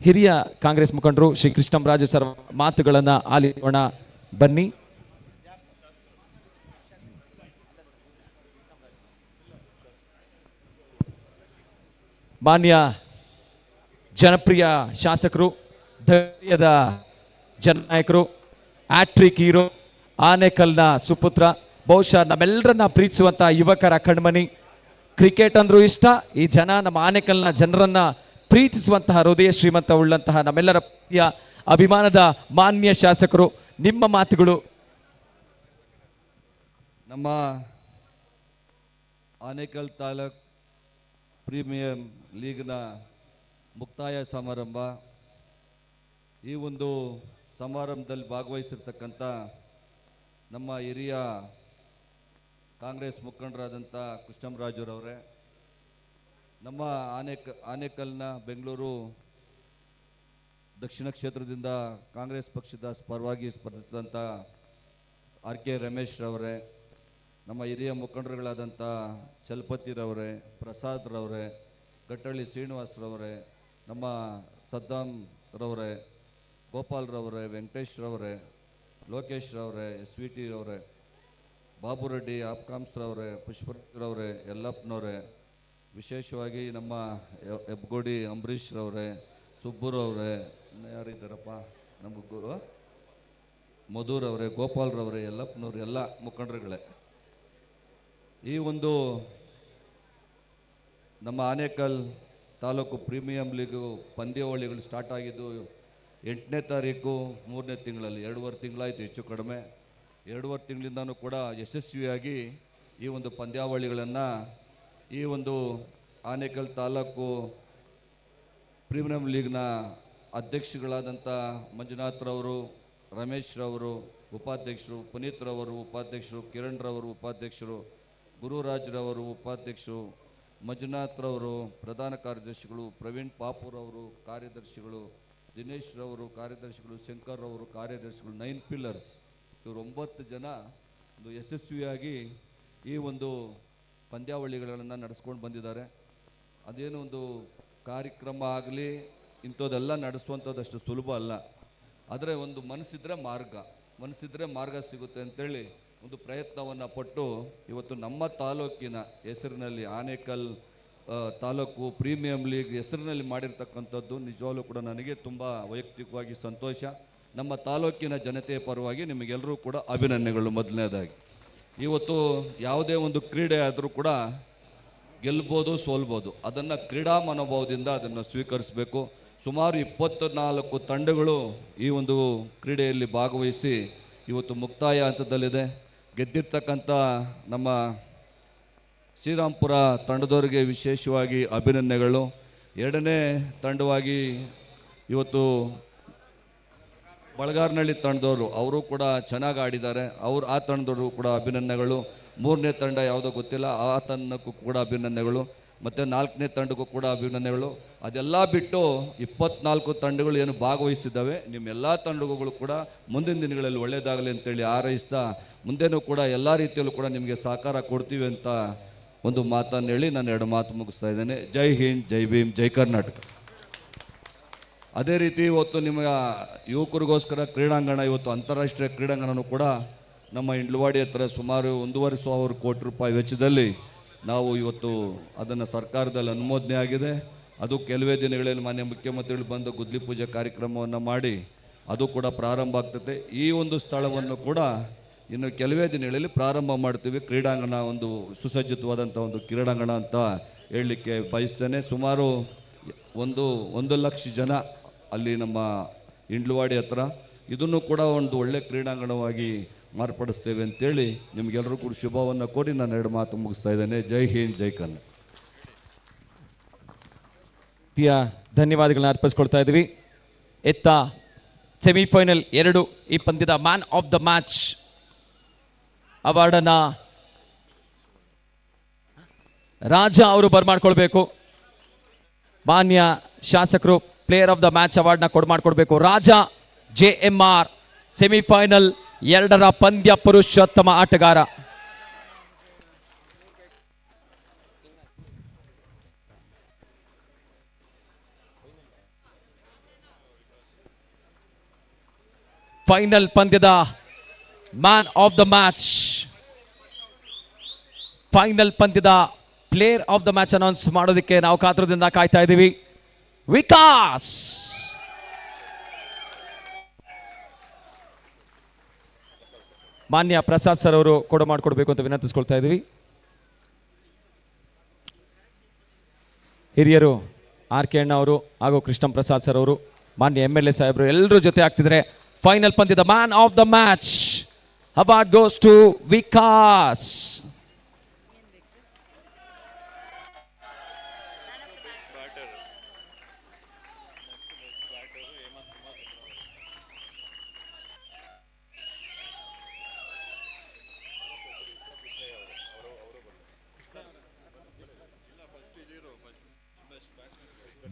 ಹಿರಿಯ ಕಾಂಗ್ರೆಸ್ ಮುಖಂಡರು ಶ್ರೀ ಕೃಷ್ಣರಾಜು ಸರ್ ಮಾತುಗಳನ್ನು ಆಲಿಸೋಣ ಬನ್ನಿ. ಮಾನ್ಯ ಜನಪ್ರಿಯ ಶಾಸಕರು, ಧೈರ್ಯದ ಜನನಾಯಕರು, ಆಟ್ರಿಕ್ ಹೀರೋ, ಆನೇಕಲ್ನ ಸುಪುತ್ರ, ಬಹುಶಃ ನಮ್ಮೆಲ್ಲರನ್ನ ಪ್ರೀತಿಸುವಂಥ ಯುವಕರ ಕಣ್ಮಣಿ. ಕ್ರಿಕೆಟ್ ಅಂದ್ರೂ ಇಷ್ಟ. ಈ ಜನ ನಮ್ಮ ಆನೇಕಲ್ನ ಜನರನ್ನ ಪ್ರೀತಿಸುವಂತಹ ಹೃದಯ ಶ್ರೀಮಂತ ಉಳ್ಳಂತಹ ನಮ್ಮೆಲ್ಲರ ಪ್ರಿಯ ಅಭಿಮಾನದ ಮಾನ್ಯ ಶಾಸಕರು, ನಿಮ್ಮ ಮಾತುಗಳು. ನಮ್ಮ ಆನೇಕಲ್ ತಾಲೂಕ್ ಪ್ರೀಮಿಯಂ ಲೀಗ್ನ ಮುಕ್ತಾಯ ಸಮಾರಂಭ. ಈ ಒಂದು ಸಮಾರಂಭದಲ್ಲಿ ಭಾಗವಹಿಸಿರ್ತಕ್ಕಂಥ ನಮ್ಮ ಹಿರಿಯ ಕಾಂಗ್ರೆಸ್ ಮುಖಂಡರಾದಂಥ ಕೃಷ್ಣರಾಜುರವರೇ, ನಮ್ಮ ಆನೇಕಲ್ನ ಬೆಂಗಳೂರು ದಕ್ಷಿಣ ಕ್ಷೇತ್ರದಿಂದ ಕಾಂಗ್ರೆಸ್ ಪಕ್ಷದ ಪರವಾಗಿ ಸ್ಪರ್ಧಿಸಿದಂಥ RK ರಮೇಶ್ ರವರೇ, ನಮ್ಮ ಹಿರಿಯ ಮುಖಂಡರುಗಳಾದಂಥ ಚಲಪತಿರವರೇ, ಪ್ರಸಾದ್ ರವರೇ, ಗಟ್ಟಳ್ಳಿ ಶ್ರೀನಿವಾಸ್ ರವರೇ, ನಮ್ಮ ಸದ್ದಾಂ ರವರೇ, ಗೋಪಾಲ್ ರವರೇ, ವೆಂಕಟೇಶ್ ರವರೇ, ಲೋಕೇಶ್ ರವರೇ, SVT ರವರೇ, ಬಾಬುರೆಡ್ಡಿ, ಆಪ್ಕಾಮ್ಸ್ ರವರೇ, ಪುಷ್ಪರವರೇ, ಯಲ್ಲಪ್ಪನವರೇ, ವಿಶೇಷವಾಗಿ ನಮ್ಮ ಹೆಬ್ಗೋಡಿ ಅಂಬರೀಷ್ ರವರೇ, ಸುಬ್ಬುರವರೇ, ಯಾರಿದ್ದಾರಪ್ಪ ನಮಗೂ ಮಧುರವರೇ, ಗೋಪಾಲ್ ರವರೇ, ಯಲ್ಲಪ್ಪನವ್ರು, ಎಲ್ಲ ಮುಖಂಡರುಗಳೇ. ಈ ಒಂದು ನಮ್ಮ ಆನೇಕಲ್ ತಾಲೂಕು ಪ್ರೀಮಿಯಂ ಲೀಗು ಪಂದ್ಯಾವಳಿಗಳು ಸ್ಟಾರ್ಟ್ ಆಗಿದ್ದು 8ನೇ ತಾರೀಕು 3ನೇ ತಿಂಗಳಲ್ಲಿ, 2.5 ತಿಂಗಳಾಯಿತು ಹೆಚ್ಚು ಕಡಿಮೆ. 2.5 ತಿಂಗಳಿಂದನೂ ಕೂಡ ಯಶಸ್ವಿಯಾಗಿ ಈ ಒಂದು ಪಂದ್ಯಾವಳಿಗಳನ್ನು ಈ ಒಂದು ಆನೇಕಲ್ ತಾಲೂಕು ಪ್ರೀಮಿಯಂ ಲೀಗ್ನ ಅಧ್ಯಕ್ಷಗಳಾದಂಥ ಮಂಜುನಾಥ್ರವರು, ರಮೇಶ್ ರವರು ಉಪಾಧ್ಯಕ್ಷರು, ಪುನೀತ್ ರವರು ಉಪಾಧ್ಯಕ್ಷರು, ಕಿರಣ್ ರವರು ಉಪಾಧ್ಯಕ್ಷರು, ಗುರುರಾಜ್ರವರು ಉಪಾಧ್ಯಕ್ಷರು, ಮಂಜುನಾಥ್ ರವರು ಪ್ರಧಾನ ಕಾರ್ಯದರ್ಶಿಗಳು, ಪ್ರವೀಣ್ ಪಾಪುರವರು ಕಾರ್ಯದರ್ಶಿಗಳು, ದಿನೇಶ್ ರವರು ಕಾರ್ಯದರ್ಶಿಗಳು, ಶಂಕರ್ ರವರು ಕಾರ್ಯದರ್ಶಿಗಳು, 9 ಪಿಲ್ಲರ್ಸ್, ಇವರು 9 ಜನ ಒಂದು ಯಶಸ್ವಿಯಾಗಿ ಈ ಒಂದು ಪಂದ್ಯಾವಳಿಗಳನ್ನು ನಡೆಸ್ಕೊಂಡು ಬಂದಿದ್ದಾರೆ. ಅದೇನು ಒಂದು ಕಾರ್ಯಕ್ರಮ ಆಗಲಿ ಇಂಥದ್ದೆಲ್ಲ ನಡೆಸುವಂಥದ್ದಷ್ಟು ಸುಲಭ ಅಲ್ಲ. ಆದರೆ ಒಂದು ಮನಸ್ಸಿದ್ರೆ ಮಾರ್ಗ ಸಿಗುತ್ತೆ ಅಂತೇಳಿ ಒಂದು ಪ್ರಯತ್ನವನ್ನು ಪಟ್ಟು ಇವತ್ತು ನಮ್ಮ ತಾಲೂಕಿನ ಹೆಸರಿನಲ್ಲಿ ಆನೇಕಲ್ ತಾಲೂಕು ಪ್ರೀಮಿಯಂ ಲೀಗ್ ಹೆಸರಿನಲ್ಲಿ ಮಾಡಿರ್ತಕ್ಕಂಥದ್ದು ನಿಜವಾಗ್ಲೂ ಕೂಡ ನನಗೆ ತುಂಬ ವೈಯಕ್ತಿಕವಾಗಿ ಸಂತೋಷ. ನಮ್ಮ ತಾಲೂಕಿನ ಜನತೆಯ ಪರವಾಗಿ ನಿಮಗೆಲ್ಲರೂ ಕೂಡ ಅಭಿನಂದನೆಗಳು. ಮೊದಲನೇದಾಗಿ ಇವತ್ತು ಯಾವುದೇ ಒಂದು ಕ್ರೀಡೆ ಆದರೂ ಕೂಡ ಗೆಲ್ಬೋದು ಸೋಲ್ಬೋದು, ಅದನ್ನು ಕ್ರೀಡಾ ಮನೋಭಾವದಿಂದ ಅದನ್ನು ಸ್ವೀಕರಿಸಬೇಕು. ಸುಮಾರು 24 ತಂಡಗಳು ಈ ಒಂದು ಕ್ರೀಡೆಯಲ್ಲಿ ಭಾಗವಹಿಸಿ ಇವತ್ತು ಮುಕ್ತಾಯ ಹಂತದಲ್ಲಿದೆ. ಗೆದ್ದಿರ್ತಕ್ಕಂಥ ನಮ್ಮ ಶ್ರೀರಾಂಪುರ ತಂಡದವರಿಗೆ ವಿಶೇಷವಾಗಿ ಅಭಿನಂದನೆಗಳು. ಎರಡನೇ ತಂಡವಾಗಿ ಇವತ್ತು ಬಳಗಾರನಹಳ್ಳಿ ತಂಡದವರು ಅವರು ಕೂಡ ಚೆನ್ನಾಗಿ ಆಡಿದ್ದಾರೆ, ಆ ತಂಡದವರು ಕೂಡ ಅಭಿನಂದನೆಗಳು. ಮೂರನೇ ತಂಡ ಯಾವುದೋ ಗೊತ್ತಿಲ್ಲ, ಆ ತಂಡಕ್ಕೂ ಕೂಡ ಅಭಿನಂದನೆಗಳು. ಮತ್ತು 4ನೇ ತಂಡಕ್ಕೂ ಕೂಡ ಅಭಿನಂದನೆಗಳು. ಅದೆಲ್ಲ ಬಿಟ್ಟು 24 ತಂಡಗಳು ಏನು ಭಾಗವಹಿಸಿದ್ದಾವೆ, ನಿಮ್ಮ ಎಲ್ಲ ತಂಡಗಳು ಕೂಡ ಮುಂದಿನ ದಿನಗಳಲ್ಲಿ ಒಳ್ಳೆಯದಾಗಲಿ ಅಂತೇಳಿ ಹಾರೈಸ್ತಾ ಮುಂದೆನೂ ಕೂಡ ಎಲ್ಲ ರೀತಿಯಲ್ಲೂ ಕೂಡ ನಿಮಗೆ ಸಹಕಾರ ಕೊಡ್ತೀವಿ ಅಂತ ಒಂದು ಮಾತನ್ನು ಹೇಳಿ ನಾನು 2 ಮಾತು ಮುಗಿಸ್ತಾ ಇದ್ದೇನೆ. ಜೈ ಹಿಂದ್, ಜೈ ಭೀಮ್, ಜೈ ಕರ್ನಾಟಕ. ಅದೇ ರೀತಿ ಇವತ್ತು ನಿಮ್ಮ ಯುವಕರಿಗೋಸ್ಕರ ಕ್ರೀಡಾಂಗಣ, ಇವತ್ತು ಅಂತಾರಾಷ್ಟ್ರೀಯ ಕ್ರೀಡಾಂಗಣನೂ ಕೂಡ ನಮ್ಮ ಇಂಡ್ಲವಾಡಿ ಹತ್ರ ಸುಮಾರು 1,500 ಕೋಟಿ ರೂಪಾಯಿ ವೆಚ್ಚದಲ್ಲಿ ನಾವು ಇವತ್ತು ಅದನ್ನು ಸರ್ಕಾರದಲ್ಲಿ ಅನುಮೋದನೆ ಆಗಿದೆ. ಅದು ಕೆಲವೇ ದಿನಗಳಲ್ಲಿ ಮಾನ್ಯ ಮುಖ್ಯಮಂತ್ರಿಗಳು ಬಂದು ಗುದ್ಲಿ ಪೂಜೆ ಕಾರ್ಯಕ್ರಮವನ್ನು ಮಾಡಿ ಅದು ಕೂಡ ಪ್ರಾರಂಭ ಆಗ್ತದೆ. ಈ ಒಂದು ಸ್ಥಳವನ್ನು ಕೂಡ ಇನ್ನು ಕೆಲವೇ ದಿನಗಳಲ್ಲಿ ಪ್ರಾರಂಭ ಮಾಡ್ತೀವಿ. ಕ್ರೀಡಾಂಗಣ ಒಂದು ಸುಸಜ್ಜಿತವಾದಂಥ ಒಂದು ಕ್ರೀಡಾಂಗಣ ಅಂತ ಹೇಳಲಿಕ್ಕೆ ಬಯಸ್ತೇನೆ. ಸುಮಾರು 1 ಲಕ್ಷ ಜನ ಅಲ್ಲಿ ನಮ್ಮ ಇಂಡ್ಲವಾಡಿ ಹತ್ರ, ಇದನ್ನು ಕೂಡ ಒಂದು ಒಳ್ಳೆ ಕ್ರೀಡಾಂಗಣವಾಗಿ ಮಾರ್ಪಡಿಸ್ತೇವೆ ಅಂತೇಳಿ ನಿಮಗೆಲ್ಲರೂ ಕೂಡ ಶುಭವನ್ನು ಕೋರಿ ನಾನು 2 ಮಾತು ಮುಗಿಸ್ತಾ ಇದ್ದೇನೆ. ಜೈ ಹಿಂದ್, ಜೈ ಕನ್ನಡ. ಧನ್ಯವಾದಗಳನ್ನ ಅರ್ಪಿಸ್ಕೊಳ್ತಾ ಇದ್ದೀವಿ. ಎತ್ತ ಸೆಮಿಫೈನಲ್ 2 ಈ ಪಂದ್ಯದ ಮ್ಯಾನ್ ಆಫ್ ದ ಮ್ಯಾಚ್ ಅವಾರ್ಡನ್ನು ರಾಜ ಅವರು ಬರ್ಮಾಡ್ಕೊಳ್ಬೇಕು. ಮಾನ್ಯ ಶಾಸಕರು ಪ್ಲೇಯರ್ ಆಫ್ ದ ಮ್ಯಾಚ್ ಅವಾರ್ಡ್ನ ಮಾಡ್ಕೊಡ್ಬೇಕು. ರಾಜ JMR ಸೆಮಿಫೈನಲ್ 2ರ ಪಂದ್ಯ ಪುರುಷೋತ್ತಮ ಆಟಗಾರ. ಫೈನಲ್ ಪಂದ್ಯದ man of the match, final ಪಂದ್ಯದ player of the match announce ಮಾಡೋದಕ್ಕೆ ನಾವು ಕಾತರದಿಂದ ಕಾಯ್ತಾ ಇದ್ದೀವಿ. ವಿಕಾಸ್ ಮಾನ್ಯ ಪ್ರಸಾದ್ ಸರ್ ಅವರು ಮಾಡ್ಕೊಡ್ಬೇಕು ಅಂತ ವಿನಂತಿಸ್ಕೊಳ್ತಾ ಇದ್ದೀವಿ. ಹಿರಿಯರು RK ಅಣ್ಣ ಅವರು ಹಾಗೂ ಕೃಷ್ಣ ಪ್ರಸಾದ್ ಸರ್ ಅವರು, ಮಾನ್ಯ MLA ಸಾಹೇಬರು ಎಲ್ಲರೂ ಜೊತೆ ಆಗ್ತಿದ್ದಾರೆ. ಫೈನಲ್ ಪಂದ್ಯದ man of the match award goes to Vikas.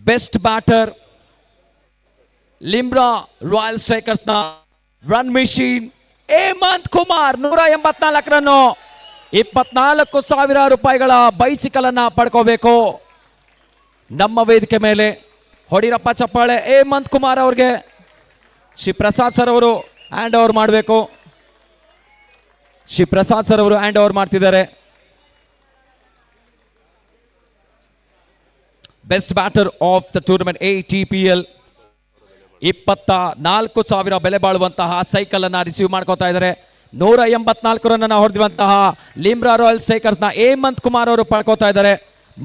Best batter Limbra royal strikers ನ ರನ್ ಮಿಷಿನ್ ಹೇಮಂತ್ ಕುಮಾರ್ 184 ರನ್ನು, 24,000 ರೂಪಾಯಿಗಳ ಬೈಸಿಕಲ್ ಅನ್ನ ಪಡ್ಕೋಬೇಕು. ನಮ್ಮ ವೇದಿಕೆ ಮೇಲೆ ಹೊಡಿರಪ್ಪ ಚಪ್ಪಾಳೆ ಹೇಮಂತ್ ಕುಮಾರ್ ಅವ್ರಿಗೆ. ಶ್ರೀ ಪ್ರಸಾದ್ ಸರ್ ಅವರು ಹ್ಯಾಂಡ್ ಓವರ್ ಮಾಡಬೇಕು. ಶ್ರೀ ಪ್ರಸಾದ್ ಸರ್ ಅವರು ಹ್ಯಾಂಡ್ ಓವರ್ ಮಾಡ್ತಿದ್ದಾರೆ. Best batter of the tournament ATPL 24,000 ಬೆಲೆ ಬಾಳುವಂತಹ ಸೈಕಲ್ ಅನ್ನ ರಿಸೀವ್ ಮಾಡ್ಕೋತಾ ಇದ್ದಾರೆ. 184 ರನ್ನ ಹೊಡೆದಿರುವಂತಹ ಲಿಂಬ್ರಾ ರಾಯಲ್ ಸ್ಟ್ರೈಕರ್ಸ್ ನ ಹೇಮಂತ್ ಕುಮಾರ್ ಅವರು ಪಡ್ಕೋತಾ ಇದ್ದಾರೆ.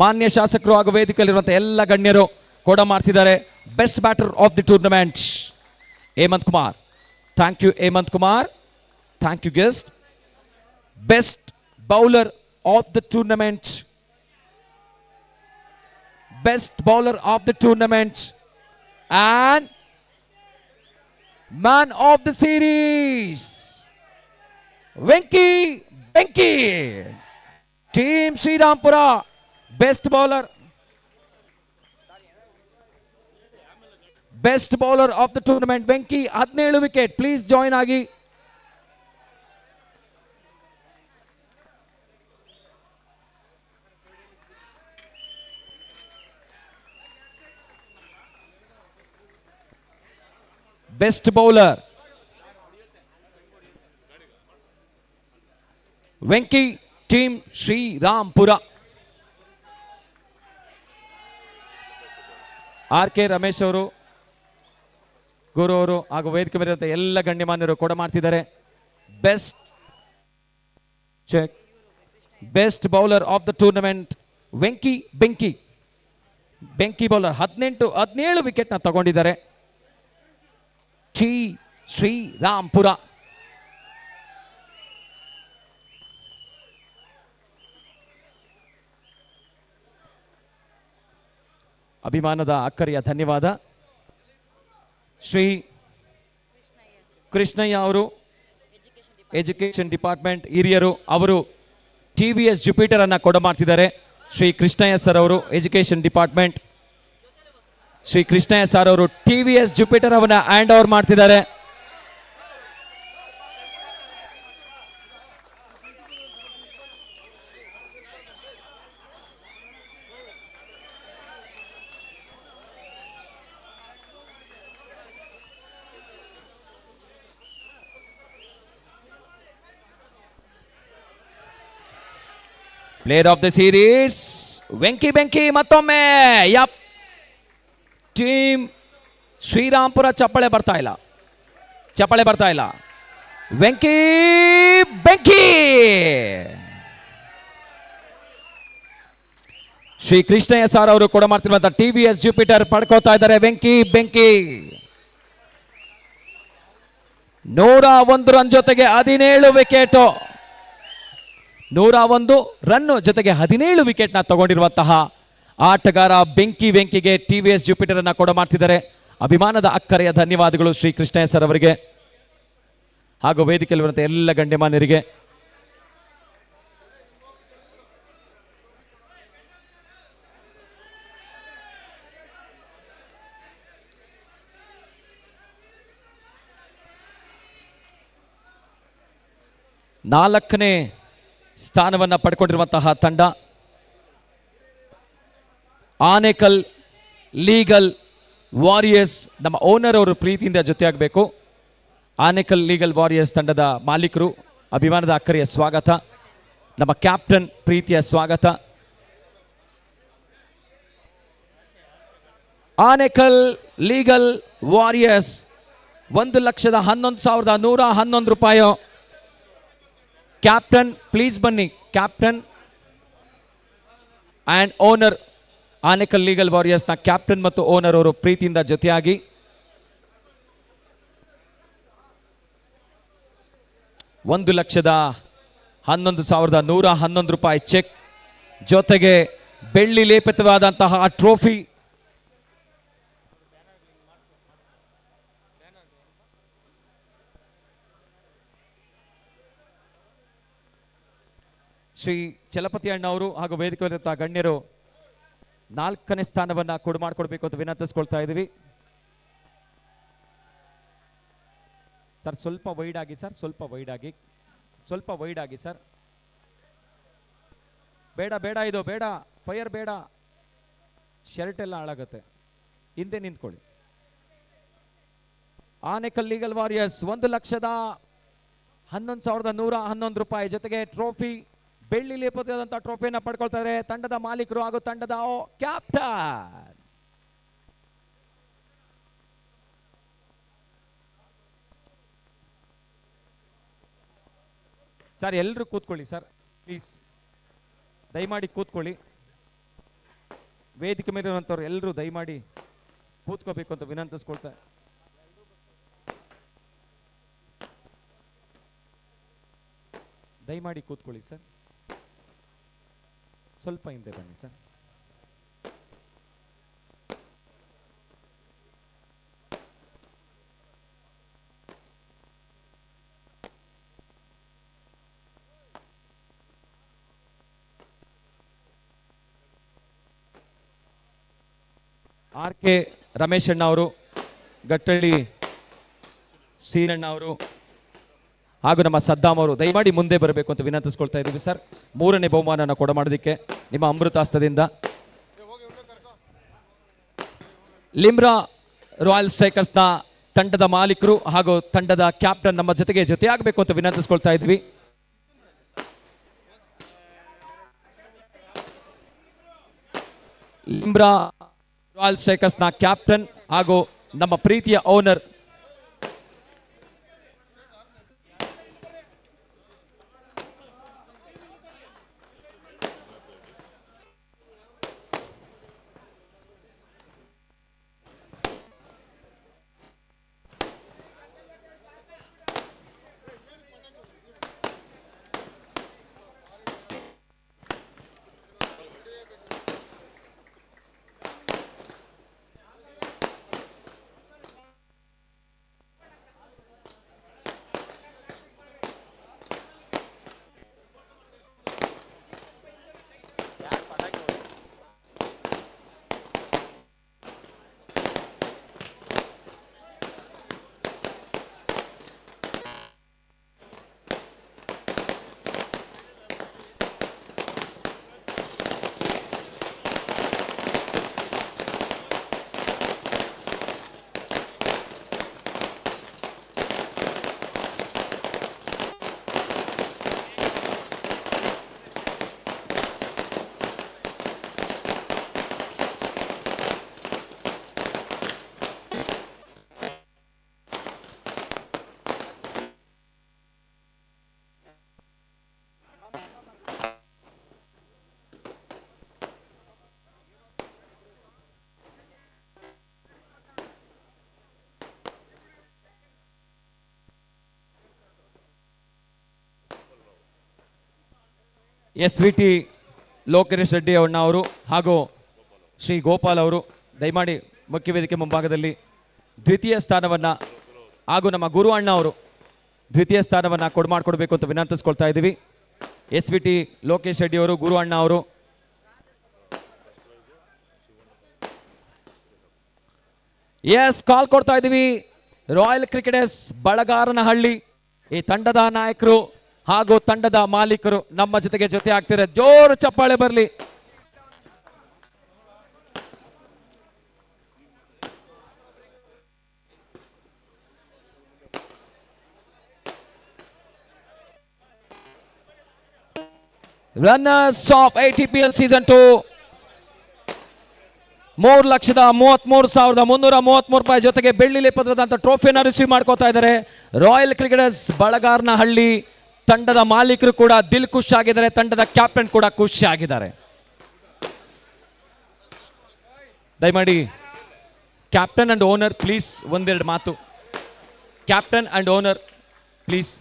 ಮಾನ್ಯ ಶಾಸಕರು ಹಾಗೂ ವೇದಿಕೆಯಲ್ಲಿರುವಂತಹ ಎಲ್ಲ ಗಣ್ಯರು ಮಾಡ್ತಿದ್ದಾರೆ. Best batter of the tournament Hemanth Kumar. Thank you Hemanth Kumar, thank you guest. Best bowler of the tournament, best bowler of the tournament and man of the series Venki team Srirampura. Best bowler of the tournament Venki 17 wicket. Please join agi. Best bowler Venki team Srirampura. RK Ramesh ಅವರು, ಗುರು ಅವರು ಹಾಗೂ ವೇದಿಕೆ ಮೇಲೆ ಎಲ್ಲ ಗಣ್ಯಮಾನ್ಯರು ಮಾಡ್ತಿದ್ದಾರೆ. Best bowler of the tournament Venki bowler 17 ವಿಕೆಟ್ನ ತಗೊಂಡಿದ್ದಾರೆ. ಶ್ರೀರಾಂಪುರ ಅಭಿಮಾನದ ಅಕ್ಕರೆಯ ಧನ್ಯವಾದ. ಶ್ರೀ ಕೃಷ್ಣಯ್ಯ ಅವರು ಎಜುಕೇಶನ್ ಡಿಪಾರ್ಟ್ಮೆಂಟ್ ಹಿರಿಯರು, ಅವರು TVS ಜುಪಿಟರ್ ಅನ್ನ ಕೊಡಮಾಡ್ತಿದ್ದಾರೆ. ಶ್ರೀ ಕೃಷ್ಣಯ್ಯ ಸರ್ ಅವರು ಎಜುಕೇಶನ್ ಡಿಪಾರ್ಟ್ಮೆಂಟ್, ಶ್ರೀ ಕೃಷ್ಣಯ್ಯ ಸರ್ ಅವರು TVS ಜುಪಿಟರ್ ಅವನ್ನ ಹ್ಯಾಂಡ್ ಓವರ್ ಮಾಡ್ತಿದ್ದಾರೆ. ಪ್ಲೇಯರ್ ಆಫ್ ದ ಸೀರೀಸ್ ಬೆಂಕಿ ಮತ್ತೊಮ್ಮೆ. ಯಪ್, ಟೀಮ್ ಶ್ರೀರಾಂಪುರ ಚಪ್ಪಳೆ ಬರ್ತಾ ಇಲ್ಲ. ಬೆಂಕಿ ಶ್ರೀ ಕೃಷ್ಣಯ್ಯ ಸಾರ್ ಅವರು ಕೂಡ ಮಾಡ್ತಿರುವಂತ TVS ಜುಪಿಟರ್ ಪಡ್ಕೋತಾ ಇದ್ದಾರೆ. ಬೆಂಕಿ 101 ರನ್ ಜೊತೆಗೆ 17 ವಿಕೆಟ್, 101 ರನ್ ಜೊತೆಗೆ 17 ವಿಕೆಟ್ನ ತಗೊಂಡಿರುವಂತಹ ಆಟಗಾರ ಬೆಂಕಿಗೆ TVS ಜುಪಿಟರ್ ಅನ್ನ ಕೊಡ ಮಾಡ್ತಿದ್ದಾರೆ. ಅಭಿಮಾನದ ಅಕ್ಕರೆಯ ಧನ್ಯವಾದಗಳು ಶ್ರೀ ಕೃಷ್ಣಯ್ಯ ಸರ್ ಅವರಿಗೆ ಹಾಗೂ ವೇದಿಕೆಯಲ್ಲಿರುವಂತಹ ಎಲ್ಲ ಗಣ್ಯಮಾನ್ಯರಿಗೆ. ನಾಲ್ಕನೇ ಸ್ಥಾನವನ್ನು ಪಡ್ಕೊಂಡಿರುವಂತಹ ತಂಡ ಆನೇಕಲ್ ಲೀಗಲ್ ವಾರಿಯರ್ಸ್. ನಮ್ಮ ಓನರ್ ಅವರು ಪ್ರೀತಿಯಿಂದ ಜೊತೆಯಾಗಬೇಕು. ಆನೇಕಲ್ ಲೀಗಲ್ ವಾರಿಯರ್ಸ್ ತಂಡದ ಮಾಲೀಕರು ಅಭಿಮಾನದ ಅಕ್ಕರೆಯ ಸ್ವಾಗತ, ನಮ್ಮ ಕ್ಯಾಪ್ಟನ್ ಪ್ರೀತಿಯ ಸ್ವಾಗತ. ಆನೇಕಲ್ ಲೀಗಲ್ ವಾರಿಯರ್ಸ್ 1,11,111 ರೂಪಾಯಿ. ಕ್ಯಾಪ್ಟನ್ ಪ್ಲೀಸ್ ಬನ್ನಿ. Captain and owner Anekal legal ವಾರಿಯರ್ಸ್ನ ಕ್ಯಾಪ್ಟನ್ ಮತ್ತು ಓನರ್ ಅವರು ಪ್ರೀತಿಯಿಂದ ಜೊತೆಯಾಗಿ. $1,11,111 ಚೆಕ್ ಜೊತೆಗೆ ಬೆಳ್ಳಿ ಲೇಪಿತವಾದಂತಹ ಟ್ರೋಫಿ. ಶ್ರೀ ಚಲಪತಿ ಅಣ್ಣ ಅವರು ಹಾಗೂ ವೇದಿಕೆಯಲ್ಲಿರುವಂತಹ ಗಣ್ಯರು 4ನೇ ಸ್ಥಾನವನ್ನ ಕೊಡು ಮಾಡಿಕೊಡ್ಬೇಕು ಅಂತ ವಿನಂತಿಸ್ಕೊಳ್ತಾ ಇದ್ದೀವಿ. ಸರ್ ಸ್ವಲ್ಪ ವೈಡ್ ಆಗಿ ಸರ್, ಸ್ವಲ್ಪ ವೈಡ್ ಆಗಿ ಸರ್. ಬೇಡ ಇದು ಬೇಡ, ಫೈರ್ ಬೇಡ, ಶರ್ಟ್ ಎಲ್ಲ ಹಾಳಾಗತ್ತೆ. ಹಿಂದೆ ನಿಂತ್ಕೊಳ್ಳಿ. ಆನೇಕಲ್ ಲೀಗಲ್ ವಾರಿಯರ್ಸ್ 1,11,111 ರೂಪಾಯಿ ಜೊತೆಗೆ ಟ್ರೋಫಿ, ಬೆಳ್ಳಿ ಲೇಪಿತವಾದಂತಹ ಟ್ರೋಫಿಯನ್ನು ಪಡ್ಕೊಳ್ತಾರೆ ತಂಡದ ಮಾಲೀಕರು ಹಾಗೂ ತಂಡದ ಕ್ಯಾಪ್ಟನ್. ಸರ್ ಎಲ್ಲರೂ ಕೂತ್ಕೊಳ್ಳಿ ಸರ್, ಪ್ಲೀಸ್ ದಯಮಾಡಿ ಕೂತ್ಕೊಳ್ಳಿ. ವೇದಿಕೆ ಮೇಲೆ ಇರುವಂತವ್ರು ಎಲ್ಲರೂ ದಯಮಾಡಿ ಕೂತ್ಕೋಬೇಕು ಅಂತ ವಿನಂತಿಸ್ಕೊಳ್ತಾ. ದಯಮಾಡಿ ಕೂತ್ಕೊಳ್ಳಿ ಸರ್, ಸ್ವಲ್ಪ ಹಿಂದೆ ಬನ್ನಿ ಸರ್. RK ರಮೇಶ್ ಅಣ್ಣ ಅವರು, ಗಟ್ಟಳ್ಳಿ ಸೀನಣ್ಣ ಅವರು ಹಾಗೂ ನಮ್ಮ ಸದ್ದಾಮ್ ಅವರು ದಯಮಾಡಿ ಮುಂದೆ ಬರಬೇಕು ಅಂತ ವಿನಂತಿಸ್ಕೊಳ್ತಾ ಇದ್ದೀವಿ ಸರ್. 3ನೇ ಬಹುಮಾನನ ಕೊಡ ಮಾಡೋದಕ್ಕೆ ನಿಮ್ಮ ಅಮೃತಾಸ್ತದಿಂದ ಲಿಮ್ರಾ ರಾಯಲ್ ಸ್ಟ್ರೈಕರ್ಸ್ನ ತಂಡದ ಮಾಲೀಕರು ಹಾಗೂ ತಂಡದ ಕ್ಯಾಪ್ಟನ್ ನಮ್ಮ ಜೊತೆಯಾಗಬೇಕು ಅಂತ ವಿನಂತಿಸ್ಕೊಳ್ತಾ ಇದ್ವಿ. ಲಿಮ್ರಾ ರಾಯಲ್ ಸ್ಟ್ರೈಕರ್ಸ್ನ ಕ್ಯಾಪ್ಟನ್ ಹಾಗೂ ನಮ್ಮ ಪ್ರೀತಿಯ ಓನರ್ SVT ಲೋಕೇಶ್ ರೆಡ್ಡಿ ಅಣ್ಣ ಅವರು ಹಾಗೂ ಶ್ರೀ ಗೋಪಾಲ್ ಅವರು ದಯಮಾಡಿ ಮುಖ್ಯ ವೇದಿಕೆ ಮುಂಭಾಗದಲ್ಲಿ ದ್ವಿತೀಯ ಸ್ಥಾನವನ್ನು ಹಾಗೂ ನಮ್ಮ ಗುರು ಅಣ್ಣ ಅವರು ದ್ವಿತೀಯ ಸ್ಥಾನವನ್ನು ಮಾಡಿಕೊಡ್ಬೇಕು ಅಂತ ವಿನಂತಿಸ್ಕೊಳ್ತಾ ಇದ್ದೀವಿ. SVT ಲೋಕೇಶ್ ರೆಡ್ಡಿ ಅವರು, ಗುರು ಅಣ್ಣ ಅವರು. ಎಸ್, ಕಾಲ್ ಕೊಡ್ತಾ ಇದ್ದೀವಿ. ರಾಯಲ್ ಕ್ರಿಕೆಟರ್ಸ್ ಬಳಗಾರನಹಳ್ಳಿ ಈ ತಂಡದ ನಾಯಕರು ಹಾಗೂ ತಂಡದ ಮಾಲೀಕರು ನಮ್ಮ ಜೊತೆ ಆಗ್ತಿದ್ದಾರೆ. ಜೋರು ಚಪ್ಪಾಳೆ ಬರಲಿ. ರನ್ನರ್ಸ್ ಆಫ್ ATPL ಸೀಸನ್ 2 3,33,333 ಜೊತೆಗೆ ಬೆಳ್ಳಿ ಲೇಪದಂತ ಟ್ರೋಫಿಯನ್ನು ರಿಸೀವ್ ಮಾಡ್ಕೋತಾ ಇದ್ದಾರೆ. ರಾಯಲ್ ಕ್ರಿಕೆಟರ್ಸ್ ಬಳಗಾರನಹಳ್ಳಿ ತಂಡದ ಮಾಲೀಕರು ಕೂಡ ದಿಲ್ ಖುಷಿ ಆಗಿದ್ದಾರೆ, ತಂಡದ ಕ್ಯಾಪ್ಟನ್ ಕೂಡ ಖುಷಿ ಆಗಿದ್ದಾರೆ. ದಯಮಾಡಿ ಕ್ಯಾಪ್ಟನ್ ಅಂಡ್ ಓನರ್ ಪ್ಲೀಸ್ ಒಂದೆರಡು ಮಾತು. Captain and owner please.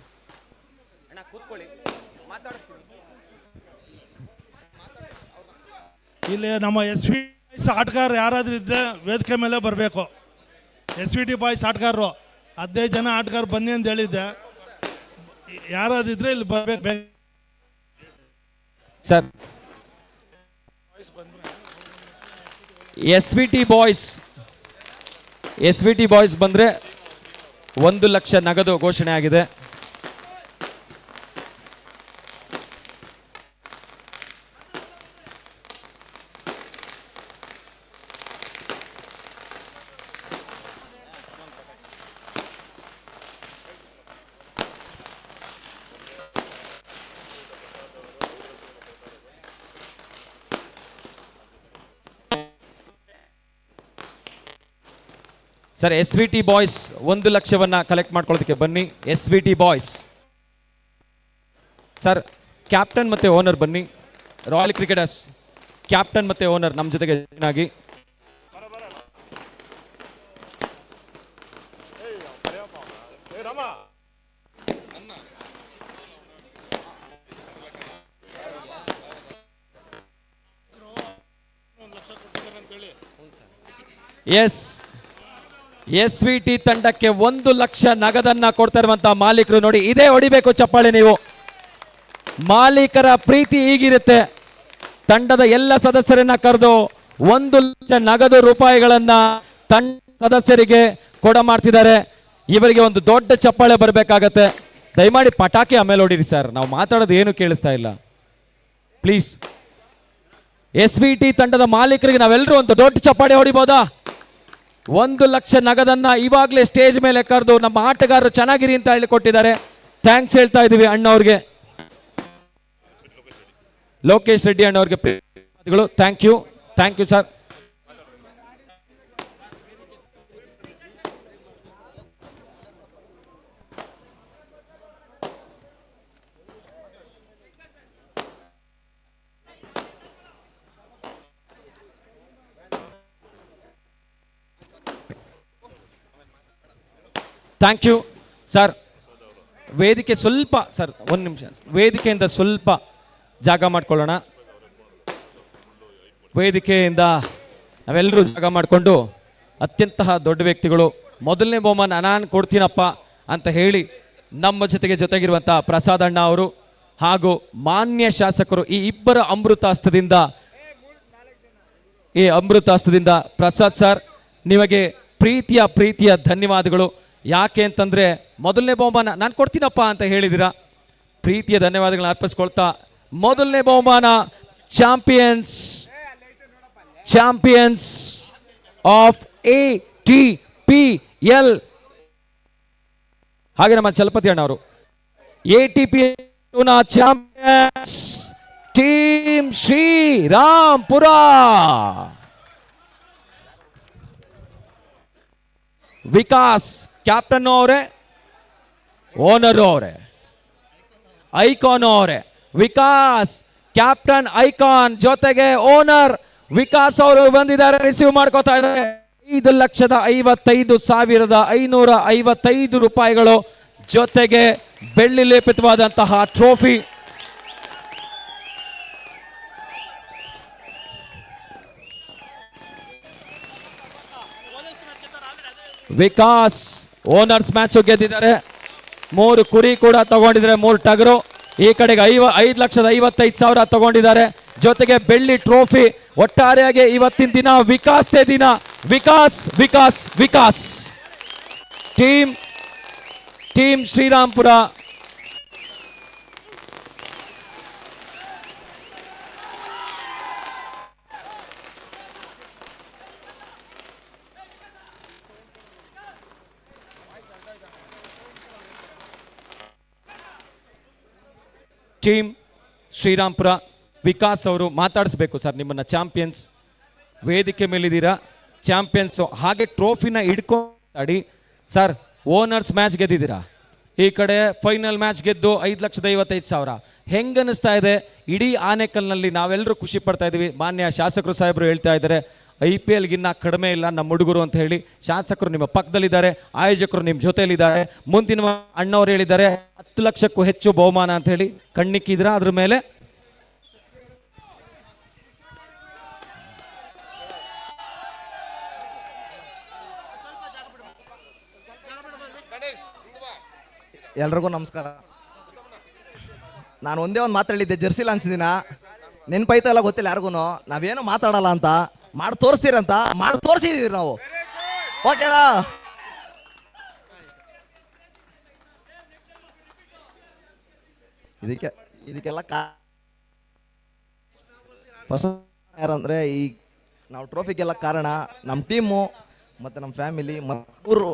ಇಲ್ಲಿ ನಮ್ಮ SVT ಆಟಗಾರರು ಯಾರಾದ್ರೂ ಇದ್ದರೆ ವೇದಿಕೆ ಮೇಲೆ ಬರಬೇಕು. SVT ಬಾಯ್ಸ್ ಆಟಗಾರರು 15 ಜನ ಆಟಗಾರರು ಬನ್ನಿ ಅಂತ ಹೇಳಿದ್ದೆ. ಯಾರಾದಿದ್ರೆ ಇಲ್ಲಿ ಬರಬೇಕು ಸರ್. SVT ಬಾಯ್ಸ್ ಬಂದರೆ 1 ಲಕ್ಷ ನಗದು ಘೋಷಣೆ ಆಗಿದೆ. ಸರ್, SVT ಬಾಯ್ಸ್ 1 ಲಕ್ಷವನ್ನ ಕಲೆಕ್ಟ್ ಮಾಡ್ಕೊಳ್ಳೋದಕ್ಕೆ ಬನ್ನಿ. SVT ಬಾಯ್ಸ್ ಸರ್, ಕ್ಯಾಪ್ಟನ್ ಮತ್ತೆ ಓನರ್ ಬನ್ನಿ. ರಾಯಲ್ ಕ್ರಿಕೆಟರ್ಸ್ ಕ್ಯಾಪ್ಟನ್ ಮತ್ತೆ ಓನರ್ ನಮ್ಮ ಜೊತೆಗೆ ಆಗಿ. ಎಸ್, SVT ತಂಡಕ್ಕೆ 1 ಲಕ್ಷ ನಗದನ್ನ ಕೊಡ್ತಾ ಇರುವಂತಹ ಮಾಲೀಕರು ನೋಡಿ, ಇದೇ ಹೊಡಿಬೇಕು ಚಪ್ಪಾಳೆ ನೀವು. ಮಾಲೀಕರ ಪ್ರೀತಿ ಹೀಗಿರುತ್ತೆ. ತಂಡದ ಎಲ್ಲ ಸದಸ್ಯರನ್ನ ಕರೆದು 1 ಲಕ್ಷ ನಗದು ರೂಪಾಯಿಗಳನ್ನ ತಂಡ ಸದಸ್ಯರಿಗೆ ಕೊಡ ಮಾಡ್ತಿದ್ದಾರೆ. ಇವರಿಗೆ ಒಂದು ದೊಡ್ಡ ಚಪ್ಪಾಳೆ ಬರಬೇಕಾಗತ್ತೆ. ದಯಮಾಡಿ ಪಟಾಕಿ ಆಮೇಲೆ ಹೊಡಿರಿ ಸರ್, ನಾವು ಮಾತಾಡೋದು ಏನು ಕೇಳಿಸ್ತಾ ಇಲ್ಲ ಪ್ಲೀಸ್. SVT ತಂಡದ ಮಾಲೀಕರಿಗೆ ನಾವೆಲ್ಲರೂ ಒಂದು ದೊಡ್ಡ ಚಪ್ಪಾಳೆ ಹೊಡಿಬೋದಾ? 1 ಲಕ್ಷ ನಗದನ್ನ ಇವಾಗಲೇ ಸ್ಟೇಜ್ ಮೇಲೆ ಕರೆದು ನಮ್ಮ ಆಟಗಾರರು ಚೆನ್ನಾಗಿರಿ ಅಂತ ಹೇಳಿಕೊಟ್ಟಿದ್ದಾರೆ. ಥ್ಯಾಂಕ್ಸ್ ಹೇಳ್ತಾ ಇದ್ದೀವಿ ಅಣ್ಣವ್ರಿಗೆ, ಲೋಕೇಶ್ ರೆಡ್ಡಿ ಅಣ್ಣವ್ರಿಗೆ thank you sir. Thank you sir. ವೇದಿಕೆ ಸ್ವಲ್ಪ ಸರ್, 1 ನಿಮಿಷ, ವೇದಿಕೆಯಿಂದ ಸ್ವಲ್ಪ ಜಾಗ ಮಾಡ್ಕೊಳ್ಳೋಣ. ವೇದಿಕೆಯಿಂದ ನಾವೆಲ್ಲರೂ ಜಾಗ ಮಾಡಿಕೊಂಡು ಅತ್ಯಂತ ದೊಡ್ಡ ವ್ಯಕ್ತಿಗಳು ಮೊದಲನೇ ಬಹುಮಾನ ನಾನು ಕೊಡ್ತೀನಪ್ಪ ಅಂತ ಹೇಳಿ ನಮ್ಮ ಜೊತೆಗಿರುವಂಥ ಪ್ರಸಾದ್ ಅಣ್ಣ ಅವರು ಹಾಗೂ ಮಾನ್ಯ ಶಾಸಕರು ಈ ಇಬ್ಬರ ಅಮೃತಾಸ್ತ್ರದಿಂದ ಪ್ರಸಾದ್ ಸರ್ ನಿಮಗೆ ಪ್ರೀತಿಯ ಧನ್ಯವಾದಗಳು. ಯಾಕೆ ಅಂತಂದರೆ ಮೊದಲನೇ ಬಹುಮಾನ ನಾನು ಕೊಡ್ತೀನಪ್ಪ ಅಂತ ಹೇಳಿದ್ದೀರಾ. ಪ್ರೀತಿಯ ಧನ್ಯವಾದಗಳನ್ನ ಅರ್ಪಿಸ್ಕೊಳ್ತಾ ಮೊದಲನೇ ಬಹುಮಾನ ಚಾಂಪಿಯನ್ಸ್ ಆಫ್ ATPL ಹಾಗೆ ನಮ್ಮ ಚಲಪತಿ ಅಣ್ಣ ಅವರು ATPL champions team Srirampura. Vikas captain ಅವರೇ, ಓನರ್ ಅವರೇ, ಐಕಾನ್ ಅವರೇ. ವಿಕಾಸ್ ಕ್ಯಾಪ್ಟನ್, ಐಕಾನ್ ಜೊತೆಗೆ ಓನರ್ ವಿಕಾಸ್ ಅವರು ಬಂದಿದ್ದಾರೆ, ರಿಸೀವ್ ಮಾಡ್ಕೋತಾ ಇದ್ದಾರೆ. 5,55,555 ರೂಪಾಯಿಗಳು ಜೊತೆಗೆ ಬೆಳ್ಳಿ ಲೇಪಿತವಾದಂತಹ ಟ್ರೋಫಿ. ವಿಕಾಸ್ ಓನರ್ಸ್ ಮ್ಯಾಚ್ ಗೆದ್ದಿದ್ದಾರೆ. 3 ಕುರಿ ಕೂಡ ತಗೊಂಡಿದ್ದಾರೆ, 3 ಟಗರು. ಈ ಕಡೆಗೆ 5,55,000 ತಗೊಂಡಿದ್ದಾರೆ, ಜೊತೆಗೆ ಬೆಳ್ಳಿ ಟ್ರೋಫಿ. ಒಟ್ಟಾರೆಯಾಗಿ ಇವತ್ತಿನ ದಿನ ವಿಕಾಸ್ತೆ ದಿನ. ವಿಕಾಸ್ ವಿಕಾಸ್ ವಿಕಾಸ್. ಟೀಮ್ ಶ್ರೀರಾಮ್ಪುರ ವಿಕಾಸ್ ಅವರು ಮಾತಾಡಿಸ್ಬೇಕು ಸರ್. ನಿಮ್ಮನ್ನ ಚಾಂಪಿಯನ್ಸ್ ವೇದಿಕೆ ಮೇಲಿದ್ದೀರಾ, ಚಾಂಪಿಯನ್ಸು. ಹಾಗೆ ಟ್ರೋಫಿನ ಹಿಡ್ಕೊಂಡಿ ಸರ್. ಓನರ್ಸ್ ಮ್ಯಾಚ್ ಗೆದ್ದಿದ್ದೀರಾ, ಈ ಕಡೆ ಫೈನಲ್ ಮ್ಯಾಚ್ ಗೆದ್ದು 5,55,000. ಹೆಂಗನಿಸ್ತಾ ಇದೆ? ಇಡೀ ಆನೇಕಲ್ನಲ್ಲಿ ನಾವೆಲ್ಲರೂ ಖುಷಿ ಪಡ್ತಾ ಇದ್ದೀವಿ. ಮಾನ್ಯ ಶಾಸಕರು ಸಾಹೇಬರು ಹೇಳ್ತಾ ಇದ್ದಾರೆ IPLಗಿನ್ನ ಕಡಿಮೆ ಇಲ್ಲ ನಮ್ಮ ಹುಡುಗರು ಅಂತ ಹೇಳಿ. ಶಾಸಕರು ನಿಮ್ಮ ಪಕ್ಕದಲ್ಲಿದ್ದಾರೆ, ಆಯೋಜಕರು ನಿಮ್ಮ ಜೊತೆಯಲ್ಲಿದ್ದಾರೆ. ಮುಂದಿನ ಅಣ್ಣವ್ರು ಹೇಳಿದ್ದಾರೆ 10 ಲಕ್ಷಕ್ಕೂ ಹೆಚ್ಚು ಬಹುಮಾನ ಅಂತ ಹೇಳಿ. ಕಣ್ಣಿಕ್ಕಿದ್ರ ಅದ್ರ ಮೇಲೆ? ಎಲ್ರಿಗೂ ನಮಸ್ಕಾರ. ನಾನು ಒಂದೇ ಒಂದು ಮಾತಾಡಿದ್ದೆ, ಜರ್ಸಿ ಲಾಂಚ್ ದಿನ ನೆನಪೈತಾ ಇಲ್ಲ ಗೊತ್ತಿಲ್ಲ ಯಾರಿಗೂ. ನಾವೇನು ಮಾತಾಡಲ್ಲ ಅಂತ ಮಾಡಿ ತೋರಿಸ್ತೀರಂತ ಮಾಡಿ ತೋರಿಸಿದೀವಿ ನಾವು. ಓಕೆನಾ? ಇದಕ್ಕೆಲ್ಲ ಫಸ್ಟ್ ಯಾರಂದ್ರೆ ಈ ನಾವು ಟ್ರೋಫಿಗೆಲ್ಲ ಕಾರಣ ನಮ್ಮ ಟೀಮು ಮತ್ತು ನಮ್ಮ ಫ್ಯಾಮಿಲಿ ಮತ್ತು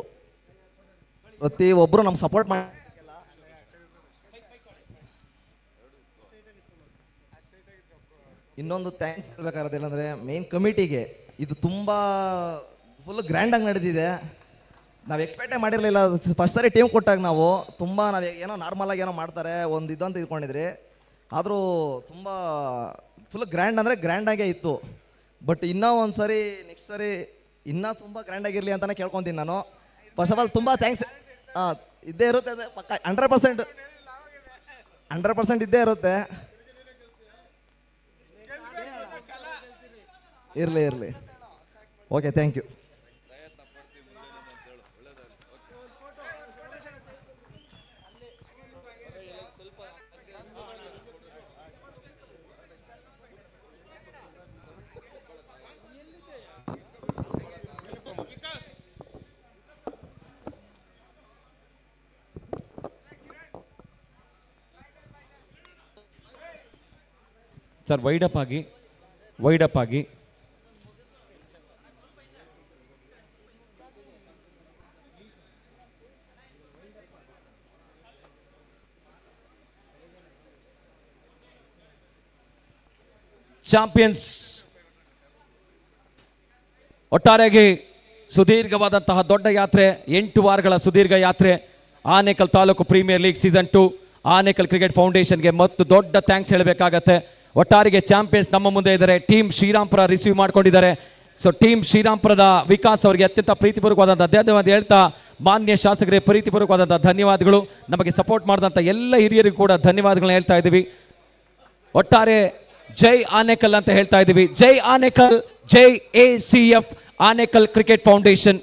ಪ್ರತಿ ಒಬ್ಬರು ನಮ್ಗೆ ಸಪೋರ್ಟ್ ಮಾಡಿ. ಇನ್ನೊಂದು ಥ್ಯಾಂಕ್ಸ್ ಹೇಳ್ಬೇಕಾಗಿರೋದಿಲ್ಲ ಅಂದರೆ ಮೇನ್ ಕಮಿಟಿಗೆ. ಇದು ತುಂಬ ಫುಲ್ ಗ್ರ್ಯಾಂಡಾಗಿ ನಡೆದಿದೆ. ನಾವು ಎಕ್ಸ್ಪೆಕ್ಟೇ ಮಾಡಿರಲಿಲ್ಲ. ಫಸ್ಟ್ ಸಾರಿ ಟೀಮ್ ಕೊಟ್ಟಾಗ ನಾವು ಏನೋ ನಾರ್ಮಲಾಗಿ ಏನೋ ಮಾಡ್ತಾರೆ ಒಂದು ಇದಂತ ತಿಳ್ಕೊಂಡಿದ್ರಿ. ಆದರೂ ತುಂಬ ಫುಲ್ ಗ್ರ್ಯಾಂಡ್ ಅಂದರೆ ಗ್ರ್ಯಾಂಡಾಗೇ ಇತ್ತು. ಬಟ್ ಇನ್ನೂ ಒಂದು ಸರಿ ನೆಕ್ಸ್ಟ್ ಸರಿ ಇನ್ನೂ ತುಂಬ ಗ್ರ್ಯಾಂಡಾಗಿರಲಿ ಅಂತಲೇ ಕೇಳ್ಕೊತೀನಿ ನಾನು. ಫಸ್ಟ್ ಆಫ್ ಆಲ್ ತುಂಬ ಥ್ಯಾಂಕ್ಸ್. ಇದ್ದೇ ಇರುತ್ತೆ, ಅದೇ ಪಕ್ಕ 100% ಇದ್ದೇ ಇರುತ್ತೆ. ಇರಲಿ. Okay, thank you. ಸರ್ ವೈಡಪ್ ಆಗಿ ಚಾಂಪಿಯನ್ಸ್ ಒಟ್ಟಾರೆಯಾಗಿ ಸುದೀರ್ಘವಾದಂತಹ ದೊಡ್ಡ ಯಾತ್ರೆ, 8 ವಾರಗಳ ಸುದೀರ್ಘ ಯಾತ್ರೆ. Anekal taluk premier league season 2 Anekal cricket ಫೌಂಡೇಶನ್ಗೆ ಮತ್ತು ದೊಡ್ಡ ಥ್ಯಾಂಕ್ಸ್ ಹೇಳಬೇಕಾಗತ್ತೆ. ಒಟ್ಟಾರೆಗೆ ಚಾಂಪಿಯನ್ಸ್ ನಮ್ಮ ಮುಂದೆ ಇದ್ದಾರೆ. ಟೀಮ್ ಶ್ರೀರಾಮ್ಪುರ ರಿಸೀವ್ ಮಾಡ್ಕೊಂಡಿದ್ದಾರೆ. ಸೊ ಟೀಮ್ ಶ್ರೀರಾಮ್ಪುರದ ವಿಕಾಸ್ ಅವರಿಗೆ ಅತ್ಯಂತ ಪ್ರೀತಿಪೂರ್ವಕವಾದಂಥ ಧನ್ಯವಾದ ಹೇಳ್ತಾ, ಮಾನ್ಯ ಶಾಸಕರಿಗೆ ಪ್ರೀತಿಪೂರ್ವಕವಾದಂಥ ಧನ್ಯವಾದಗಳು. ನಮಗೆ ಸಪೋರ್ಟ್ ಮಾಡಿದಂಥ ಎಲ್ಲ ಹಿರಿಯರಿಗೂ ಕೂಡ ಧನ್ಯವಾದಗಳನ್ನ ಹೇಳ್ತಾ ಇದ್ದೀವಿ. ಒಟ್ಟಾರೆ ಜೈ ಆನೇಕಲ್ ಅಂತ ಹೇಳ್ತಾ ಇದ್ದೀವಿ. ಜೈ ಆನೇಕಲ್, ಜೈ ACF ಆನೇಕಲ್ ಕ್ರಿಕೆಟ್ ಫೌಂಡೇಶನ್.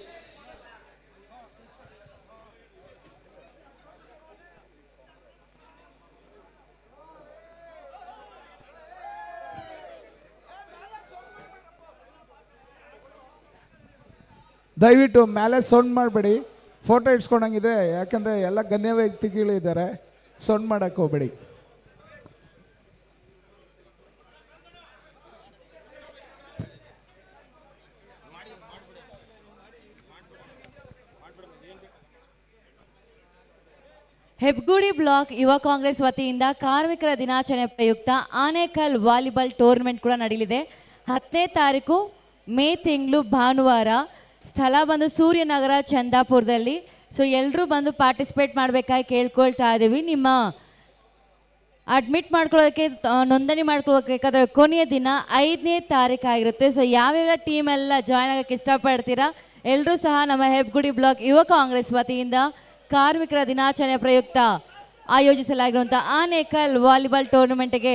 ದಯವಿಟ್ಟು ಮೇಲೆ ಸೌಂಡ್ ಮಾಡಬೇಡಿ, ಫೋಟೋ ಇಡ್ಸ್ಕೊಂಡಂಗಿದ್ರೆ, ಯಾಕಂದರೆ ಎಲ್ಲ ಗಣ್ಯ ವ್ಯಕ್ತಿಗಳಿದ್ದಾರೆ, ಸೌಂಡ್ ಮಾಡೋಕ್ಕೆ ಹೋಗ್ಬೇಡಿ. ಹೆಬ್ಗುಡಿ ಬ್ಲಾಕ್ ಯುವ ಕಾಂಗ್ರೆಸ್ ವತಿಯಿಂದ ಕಾರ್ಮಿಕರ ದಿನಾಚರಣೆ ಪ್ರಯುಕ್ತ ಆನೇಕಲ್ ವಾಲಿಬಾಲ್ ಟೂರ್ನಮೆಂಟ್ ಕೂಡ ನಡೆಯಲಿದೆ. 10ನೇ ತಾರೀಕು ಮೇ ತಿಂಗಳು ಭಾನುವಾರ. ಸ್ಥಳ ಬಂದು ಸೂರ್ಯನಗರ ಚಂದಾಪುರದಲ್ಲಿ. ಸೊ ಎಲ್ಲರೂ ಬಂದು ಪಾರ್ಟಿಸಿಪೇಟ್ ಮಾಡಬೇಕಾಗಿ ಕೇಳ್ಕೊಳ್ತಾ ಇದ್ದೀವಿ. ನಿಮ್ಮ ಅಡ್ಮಿಟ್ ಮಾಡ್ಕೊಳ್ಳೋಕ್ಕೆ, ನೋಂದಣಿ ಮಾಡ್ಕೊಳ್ಳೋಬೇಕಾದ್ರೆ ಕೊನೆಯ ದಿನ 5ನೇ ತಾರೀಕು ಆಗಿರುತ್ತೆ. ಸೊ ಯಾವ್ಯಾವ ಟೀಮೆಲ್ಲ ಜಾಯ್ನ್ ಆಗೋಕ್ಕೆ ಇಷ್ಟಪಡ್ತೀರಾ ಎಲ್ಲರೂ ಸಹ ನಮ್ಮ ಹೆಬ್ಗುಡಿ ಬ್ಲಾಕ್ ಯುವ ಕಾಂಗ್ರೆಸ್ ವತಿಯಿಂದ ಕಾರ್ಮಿಕರ ದಿನಾಚರಣೆ ಪ್ರಯುಕ್ತ ಆಯೋಜಿಸಲಾಗಿರುವಂಥ ಆನೇಕಲ್ ವಾಲಿಬಾಲ್ ಟೂರ್ನಮೆಂಟ್ಗೆ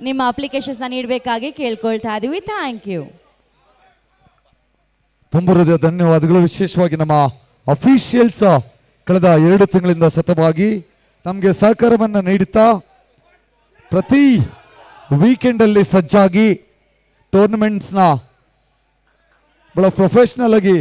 ನಿಮ್ಮ ಅಪ್ಲಿಕೇಶನ್ಸ್ನ ನೀಡಬೇಕಾಗಿ ಕೇಳ್ಕೊಳ್ತಾ ಇದ್ದೀವಿ. Thank you. ತುಂಬ ಹೃದಯ ಧನ್ಯವಾದಗಳು. ವಿಶೇಷವಾಗಿ ನಮ್ಮ ಅಫಿಷಿಯಲ್ಸ್ ಕಳೆದ 2 ತಿಂಗಳಿಂದ ಸತತವಾಗಿ ನಮಗೆ ಸಹಕಾರವನ್ನು ನೀಡುತ್ತಾ ಪ್ರತಿ ವೀಕೆಂಡಲ್ಲಿ ಸಜ್ಜಾಗಿ ಟೂರ್ನಮೆಂಟ್ಸ್ನ ಬಹಳ ಪ್ರೊಫೆಷ್ನಲ್ ಆಗಿ